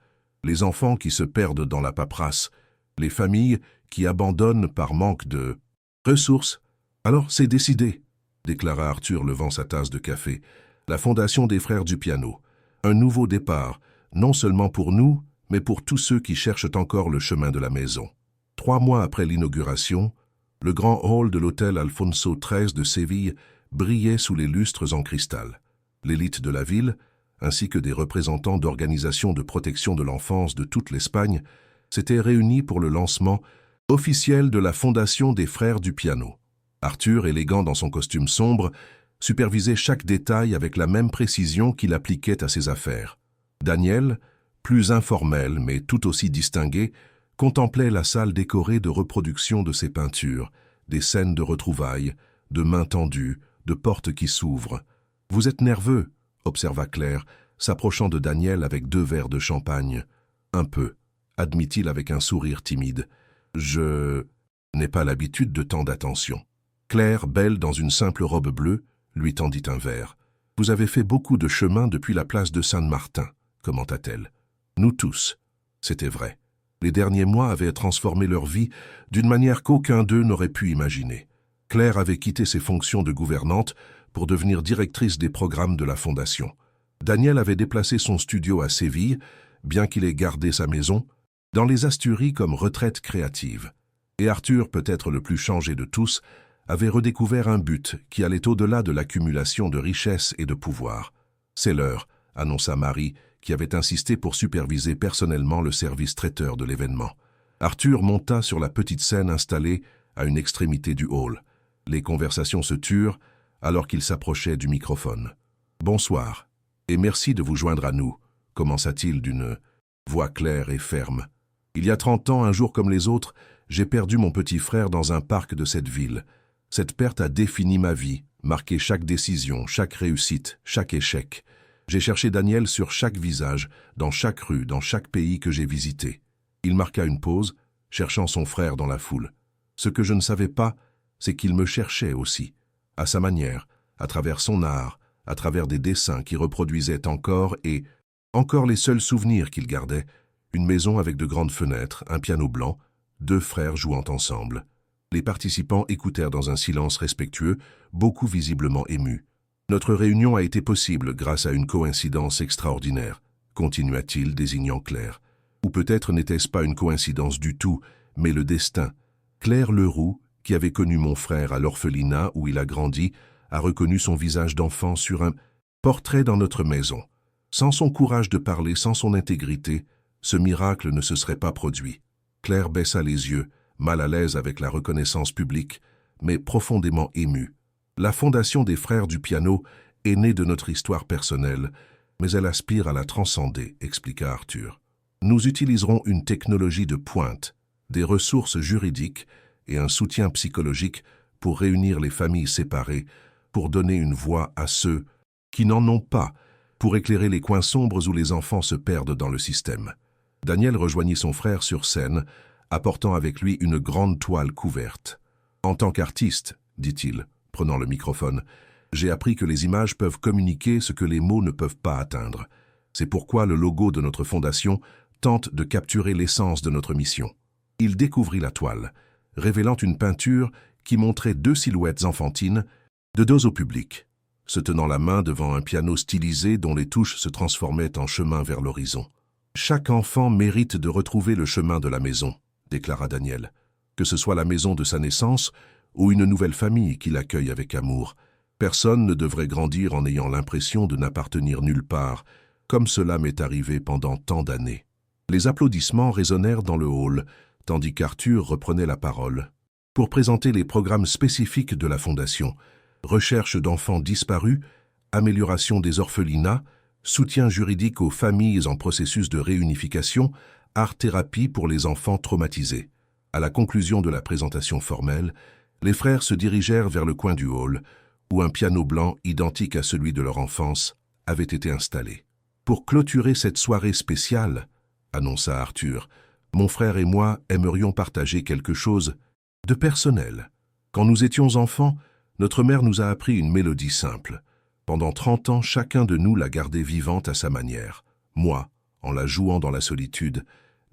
les enfants qui se perdent dans la paperasse, les familles qui abandonnent par manque de ressources. Alors c'est décidé, » déclara Arthur levant sa tasse de café. « La Fondation des Frères du Piano. Un nouveau départ, non seulement pour nous, mais pour tous ceux qui cherchent encore le chemin de la maison. » 3 mois après l'inauguration, le grand hall de l'hôtel Alfonso XIII de Séville brillait sous les lustres en cristal. L'élite de la ville, ainsi que des représentants d'organisations de protection de l'enfance de toute l'Espagne, s'étaient réunis pour le lancement officiel de la Fondation des Frères du Piano. Arthur, élégant dans son costume sombre, supervisait chaque détail avec la même précision qu'il appliquait à ses affaires. Daniel, plus informel mais tout aussi distingué, contemplait la salle décorée de reproductions de ses peintures, des scènes de retrouvailles, de mains tendues, de portes qui s'ouvrent. « Vous êtes nerveux ?» observa Claire, s'approchant de Daniel avec 2 verres de champagne. « Un peu, » admit-il avec un sourire timide. « Je n'ai pas l'habitude de tant d'attention. » Claire, belle dans une simple robe bleue, lui tendit un verre. « Vous avez fait beaucoup de chemin depuis la place de Saint-Martin, » commenta-t-elle. « Nous tous. » C'était vrai. Les derniers mois avaient transformé leur vie d'une manière qu'aucun d'eux n'aurait pu imaginer. Claire avait quitté ses fonctions de gouvernante pour devenir directrice des programmes de la Fondation. Daniel avait déplacé son studio à Séville, bien qu'il ait gardé sa maison, dans les Asturies comme retraite créative. Et Arthur, peut-être le plus changé de tous, avait redécouvert un but qui allait au-delà de l'accumulation de richesses et de pouvoir. « C'est l'heure », annonça Marie, qui avait insisté pour superviser personnellement le service traiteur de l'événement. Arthur monta sur la petite scène installée à une extrémité du hall. Les conversations se turent alors qu'il s'approchait du microphone. « Bonsoir, et merci de vous joindre à nous », commença-t-il d'une voix claire et ferme. « Il y a 30 ans, un jour comme les autres, j'ai perdu mon petit frère dans un parc de cette ville. Cette perte a défini ma vie, marqué chaque décision, chaque réussite, chaque échec. J'ai cherché Daniel sur chaque visage, dans chaque rue, dans chaque pays que j'ai visité. Il marqua une pause, cherchant son frère dans la foule. Ce que je ne savais pas, c'est qu'il me cherchait aussi, à sa manière, à travers son art, à travers des dessins qui reproduisaient encore les seuls souvenirs qu'il gardait, une maison avec de grandes fenêtres, un piano blanc, 2 frères jouant ensemble. Les participants écoutèrent dans un silence respectueux, beaucoup visiblement émus. Notre réunion a été possible grâce à une coïncidence extraordinaire, continua-t-il, désignant Claire. Ou peut-être n'était-ce pas une coïncidence du tout, mais le destin. Claire Leroux, qui avait connu mon frère à l'orphelinat où il a grandi, a reconnu son visage d'enfant sur un portrait dans notre maison. Sans son courage de parler, sans son intégrité, ce miracle ne se serait pas produit. Claire baissa les yeux, mal à l'aise avec la reconnaissance publique, mais profondément émue. La Fondation des Frères du Piano est née de notre histoire personnelle, mais elle aspire à la transcender, expliqua Arthur. Nous utiliserons une technologie de pointe, des ressources juridiques et un soutien psychologique pour réunir les familles séparées, pour donner une voix à ceux qui n'en ont pas, pour éclairer les coins sombres où les enfants se perdent dans le système. Daniel rejoignit son frère sur scène, apportant avec lui une grande toile couverte. « En tant qu'artiste, dit-il, prenant le microphone, j'ai appris que les images peuvent communiquer ce que les mots ne peuvent pas atteindre. C'est pourquoi le logo de notre fondation tente de capturer l'essence de notre mission. » Il découvrit la toile, révélant une peinture qui montrait 2 silhouettes enfantines, de dos au public, se tenant la main devant un piano stylisé dont les touches se transformaient en chemin vers l'horizon. « Chaque enfant mérite de retrouver le chemin de la maison, » déclara Daniel, « que ce soit la maison de sa naissance ou une nouvelle famille qui l'accueille avec amour. Personne ne devrait grandir en ayant l'impression de n'appartenir nulle part, comme cela m'est arrivé pendant tant d'années. » Les applaudissements résonnèrent dans le hall, tandis qu'Arthur reprenait la parole. Pour présenter les programmes spécifiques de la Fondation, recherche d'enfants disparus, amélioration des orphelinats, soutien juridique aux familles en processus de réunification, art-thérapie pour les enfants traumatisés. À la conclusion de la présentation formelle, les frères se dirigèrent vers le coin du hall, où un piano blanc identique à celui de leur enfance avait été installé. « Pour clôturer cette soirée spéciale, » annonça Arthur, « mon frère et moi aimerions partager quelque chose de personnel. Quand nous étions enfants, notre mère nous a appris une mélodie simple. Pendant 30 ans, chacun de nous l'a gardée vivante à sa manière. Moi, en la jouant dans la solitude,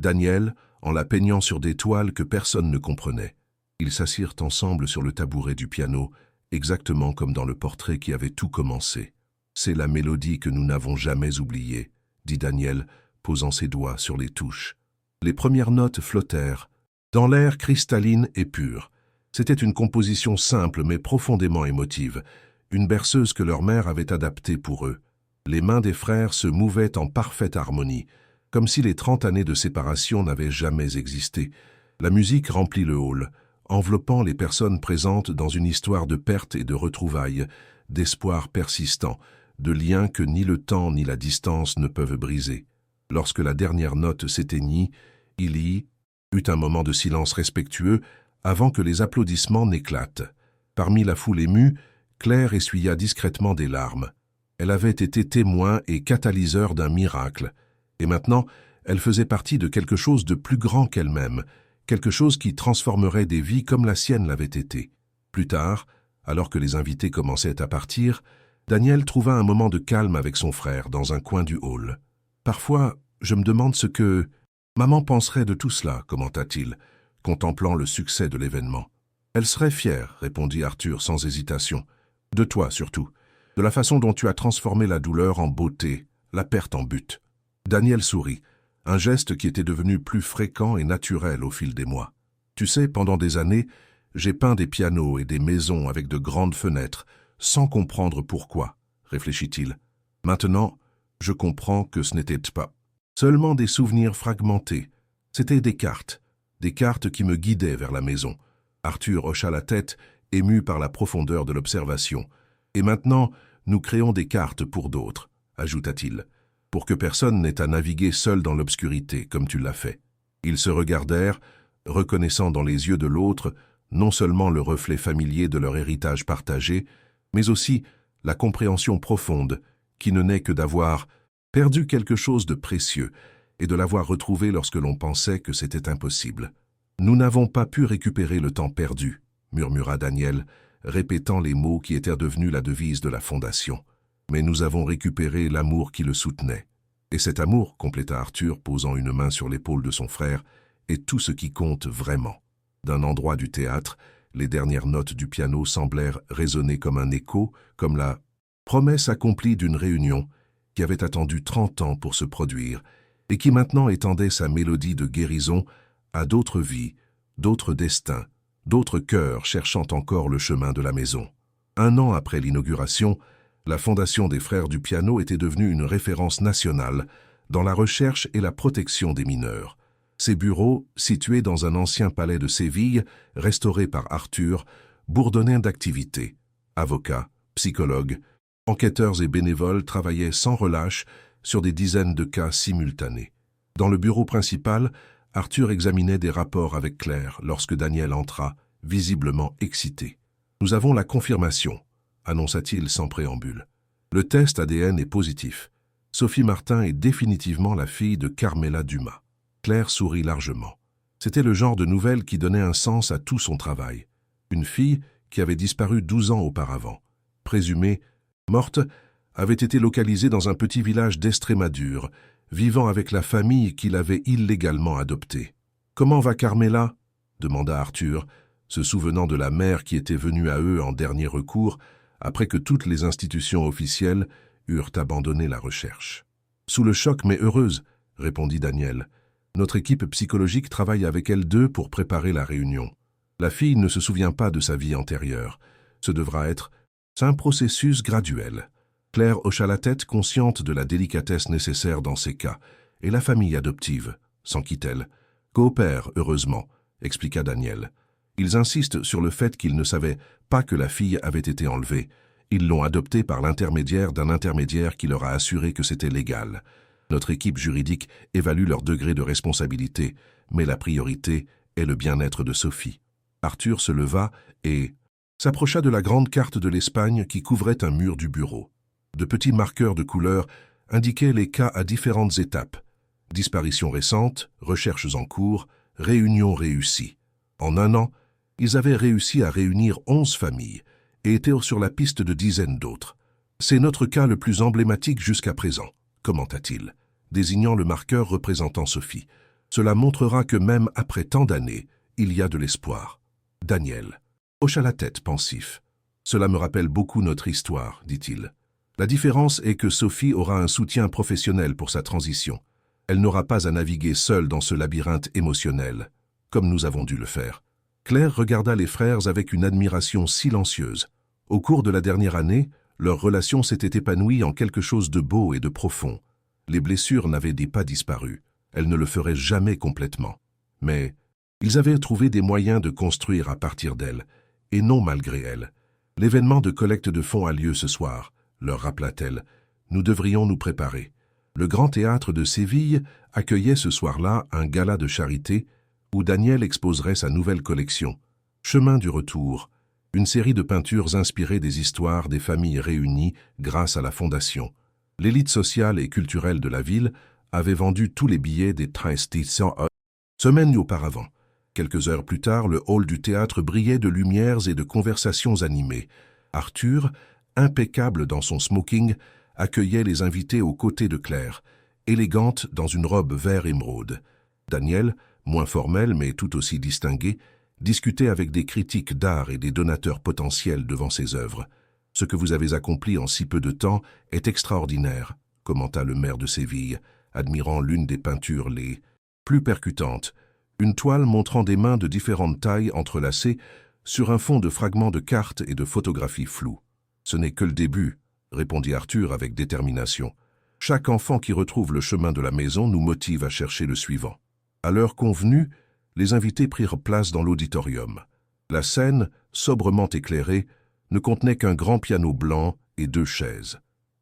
Daniel, en la peignant sur des toiles que personne ne comprenait. Ils s'assirent ensemble sur le tabouret du piano, exactement comme dans le portrait qui avait tout commencé. C'est la mélodie que nous n'avons jamais oubliée, dit Daniel, posant ses doigts sur les touches. Les premières notes flottèrent, dans l'air cristalline et pur. C'était une composition simple mais profondément émotive, une berceuse que leur mère avait adaptée pour eux. Les mains des frères se mouvaient en parfaite harmonie, comme si les 30 années de séparation n'avaient jamais existé. La musique remplit le hall, enveloppant les personnes présentes dans une histoire de perte et de retrouvailles, d'espoir persistant, de liens que ni le temps ni la distance ne peuvent briser. Lorsque la dernière note s'éteignit, il y eut un moment de silence respectueux avant que les applaudissements n'éclatent. Parmi la foule émue, Claire essuya discrètement des larmes. Elle avait été témoin et catalyseur d'un miracle, et maintenant, elle faisait partie de quelque chose de plus grand qu'elle-même, quelque chose qui transformerait des vies comme la sienne l'avait été. Plus tard, alors que les invités commençaient à partir, Daniel trouva un moment de calme avec son frère dans un coin du hall. « Parfois, je me demande ce que maman penserait de tout cela, commenta-t-il, contemplant le succès de l'événement. Elle serait fière, répondit Arthur sans hésitation. De toi surtout, de la façon dont tu as transformé la douleur en beauté, la perte en but. Daniel sourit, un geste qui était devenu plus fréquent et naturel au fil des mois. Tu sais, pendant des années, j'ai peint des pianos et des maisons avec de grandes fenêtres, sans comprendre pourquoi, réfléchit-il. Maintenant, je comprends que ce n'était pas seulement des souvenirs fragmentés, c'étaient des cartes qui me guidaient vers la maison. Arthur hocha la tête, ému par la profondeur de l'observation. Et maintenant, nous créons des cartes pour d'autres, ajouta-t-il, pour que personne n'ait à naviguer seul dans l'obscurité, comme tu l'as fait. Ils se regardèrent, reconnaissant dans les yeux de l'autre non seulement le reflet familier de leur héritage partagé, mais aussi la compréhension profonde qui ne naît que d'avoir perdu quelque chose de précieux et de l'avoir retrouvé lorsque l'on pensait que c'était impossible. « Nous n'avons pas pu récupérer le temps perdu », murmura Daniel, répétant les mots qui étaient devenus la devise de la Fondation. « Mais nous avons récupéré l'amour qui le soutenait. Et cet amour, compléta Arthur, posant une main sur l'épaule de son frère, est tout ce qui compte vraiment. » D'un endroit du théâtre, les dernières notes du piano semblèrent résonner comme un écho, comme la promesse accomplie d'une réunion qui avait attendu 30 ans pour se produire et qui maintenant étendait sa mélodie de guérison à d'autres vies, d'autres destins, d'autres cœurs cherchant encore le chemin de la maison. 1 an après l'inauguration, la Fondation des Frères du Piano était devenue une référence nationale dans la recherche et la protection des mineurs. Ses bureaux, situés dans un ancien palais de Séville, restauré par Arthur, bourdonnaient d'activités. Avocats, psychologues, enquêteurs et bénévoles travaillaient sans relâche sur des dizaines de cas simultanés. Dans le bureau principal, Arthur examinait des rapports avec Claire lorsque Daniel entra, visiblement excité. « Nous avons la confirmation », annonça-t-il sans préambule. « Le test ADN est positif. Sophie Martin est définitivement la fille de Carmela Dumas. » Claire sourit largement. C'était le genre de nouvelle qui donnait un sens à tout son travail. Une fille qui avait disparu 12 ans auparavant, présumée morte, avait été localisée dans un petit village d'Estrémadure, vivant avec la famille qui l'avait illégalement adoptée. « Comment va Carmela » demanda Arthur, se souvenant de la mère qui était venue à eux en dernier recours, après que toutes les institutions officielles eurent abandonné la recherche. « Sous le choc mais heureuse » répondit Daniel. « Notre équipe psychologique travaille avec elle deux pour préparer la réunion. La fille ne se souvient pas de sa vie antérieure. Ce devra être un processus graduel. » Claire hocha la tête, consciente de la délicatesse nécessaire dans ces cas, et la famille adoptive, s'enquit-elle, coopère heureusement, expliqua Daniel. Ils insistent sur le fait qu'ils ne savaient pas que la fille avait été enlevée. Ils l'ont adoptée par l'intermédiaire d'un intermédiaire qui leur a assuré que c'était légal. Notre équipe juridique évalue leur degré de responsabilité, mais la priorité est le bien-être de Sophie. Arthur se leva et s'approcha de la grande carte de l'Espagne qui couvrait un mur du bureau. De petits marqueurs de couleur indiquaient les cas à différentes étapes. Disparitions récentes, recherches en cours, réunions réussies. En 1 an, ils avaient réussi à réunir 11 familles et étaient sur la piste de dizaines d'autres. « C'est notre cas le plus emblématique jusqu'à présent », commenta-t-il, désignant le marqueur représentant Sophie. « Cela montrera que même après tant d'années, il y a de l'espoir. » Daniel hocha la tête pensif. « Cela me rappelle beaucoup notre histoire, dit-il. La différence est que Sophie aura un soutien professionnel pour sa transition. Elle n'aura pas à naviguer seule dans ce labyrinthe émotionnel, comme nous avons dû le faire. » Claire regarda les frères avec une admiration silencieuse. Au cours de la dernière année, leur relation s'était épanouie en quelque chose de beau et de profond. Les blessures n'avaient pas disparu. Elles ne le feraient jamais complètement. Mais ils avaient trouvé des moyens de construire à partir d'elle, et non malgré elle. « L'événement de collecte de fonds a lieu ce soir, » leur rappela-t-elle. « Nous devrions nous préparer. » Le Grand Théâtre de Séville accueillait ce soir-là un gala de charité où Daniel exposerait sa nouvelle collection, Chemin du Retour, une série de peintures inspirées des histoires des familles réunies grâce à la Fondation. L'élite sociale et culturelle de la ville avait vendu tous les billets des 13 semaines auparavant. Quelques heures plus tard, le hall du théâtre brillait de lumières et de conversations animées. Arthur, impeccable dans son smoking, accueillait les invités aux côtés de Claire, élégante dans une robe vert émeraude. Daniel, moins formel mais tout aussi distingué, discuter avec des critiques d'art et des donateurs potentiels devant ses œuvres. Ce que vous avez accompli en si peu de temps est extraordinaire, commenta le maire de Séville, admirant l'une des peintures les plus percutantes, une toile montrant des mains de différentes tailles entrelacées sur un fond de fragments de cartes et de photographies floues. Ce n'est que le début, répondit Arthur avec détermination. Chaque enfant qui retrouve le chemin de la maison nous motive à chercher le suivant. À l'heure convenue, les invités prirent place dans l'auditorium. La scène, sobrement éclairée, ne contenait qu'un grand piano blanc et 2 chaises.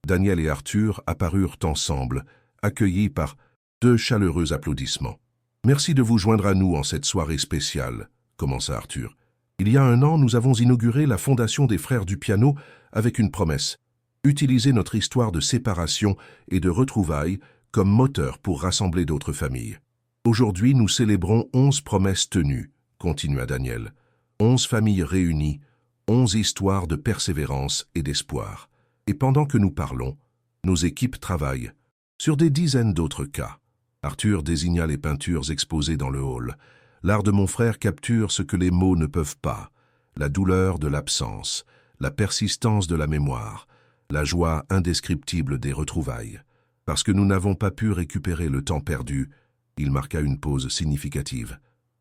Daniel et Arthur apparurent ensemble, accueillis par 2 chaleureux applaudissements. « Merci de vous joindre à nous en cette soirée spéciale », commença Arthur. « Il y a 1 an, nous avons inauguré la Fondation des Frères du Piano avec une promesse. Utiliser notre histoire de séparation et de retrouvailles comme moteur pour rassembler d'autres familles. Aujourd'hui, nous célébrons 11 promesses tenues, continua Daniel. 11 familles réunies, 11 histoires de persévérance et d'espoir. Et pendant que nous parlons, nos équipes travaillent sur des dizaines d'autres cas. » Arthur désigna les peintures exposées dans le hall. « L'art de mon frère capture ce que les mots ne peuvent pas, la douleur de l'absence, la persistance de la mémoire, la joie indescriptible des retrouvailles. Parce que nous n'avons pas pu récupérer le temps perdu, il marqua une pause significative.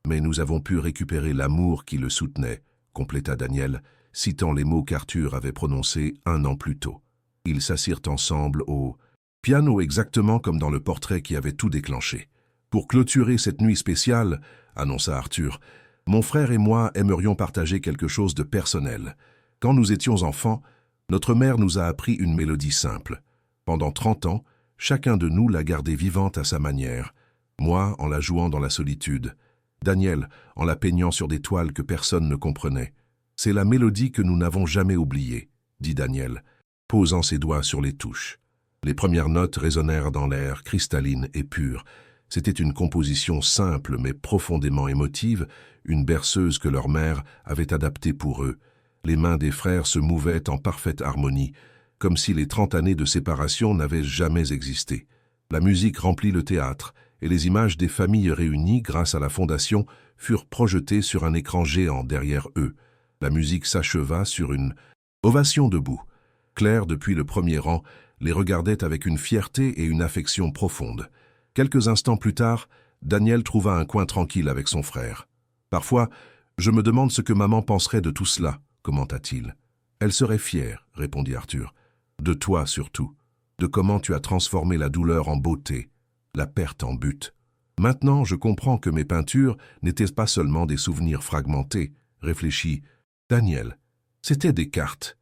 Mais nous avons pu récupérer l'amour qui le soutenait, compléta Daniel, citant les mots qu'Arthur avait prononcés 1 an plus tôt. Ils s'assirent ensemble au piano exactement comme dans le portrait qui avait tout déclenché. Pour clôturer cette nuit spéciale, annonça Arthur, mon frère et moi aimerions partager quelque chose de personnel. Quand nous étions enfants, notre mère nous a appris une mélodie simple. Pendant 30 ans, chacun de nous l'a gardée vivante à sa manière. Moi, en la jouant dans la solitude. Daniel, en la peignant sur des toiles que personne ne comprenait. C'est la mélodie que nous n'avons jamais oubliée, dit Daniel, posant ses doigts sur les touches. Les premières notes résonnèrent dans l'air, cristallines et pures. C'était une composition simple mais profondément émotive, une berceuse que leur mère avait adaptée pour eux. Les mains des frères se mouvaient en parfaite harmonie, comme si les 30 années de séparation n'avaient jamais existé. La musique remplit le théâtre, et les images des familles réunies grâce à la fondation furent projetées sur un écran géant derrière eux. La musique s'acheva sur une ovation debout. Claire, depuis le premier rang, les regardait avec une fierté et une affection profonde. Quelques instants plus tard, Daniel trouva un coin tranquille avec son frère. « Parfois, je me demande ce que maman penserait de tout cela, » commenta-t-il. « Elle serait fière, » répondit Arthur. « De toi surtout, de comment tu as transformé la douleur en beauté, la perte en but. Maintenant, je comprends que mes peintures n'étaient pas seulement des souvenirs fragmentés, » réfléchit Daniel. « C'étaient des cartes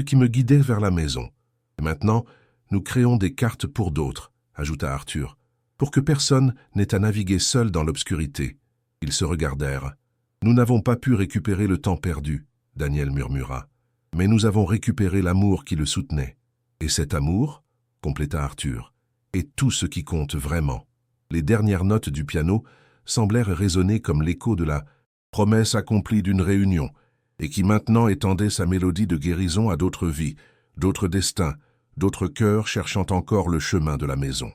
qui me guidaient vers la maison. Et maintenant, nous créons des cartes pour d'autres, » ajouta Arthur, « pour que personne n'ait à naviguer seul dans l'obscurité. » Ils se regardèrent. « Nous n'avons pas pu récupérer le temps perdu, » Daniel murmura. « Mais nous avons récupéré l'amour qui le soutenait. Et cet amour, » compléta Arthur, « est tout ce qui compte vraiment. » Les dernières notes du piano semblèrent résonner comme l'écho de la promesse accomplie d'une réunion, et qui maintenant étendait sa mélodie de guérison à d'autres vies, d'autres destins, d'autres cœurs cherchant encore le chemin de la maison.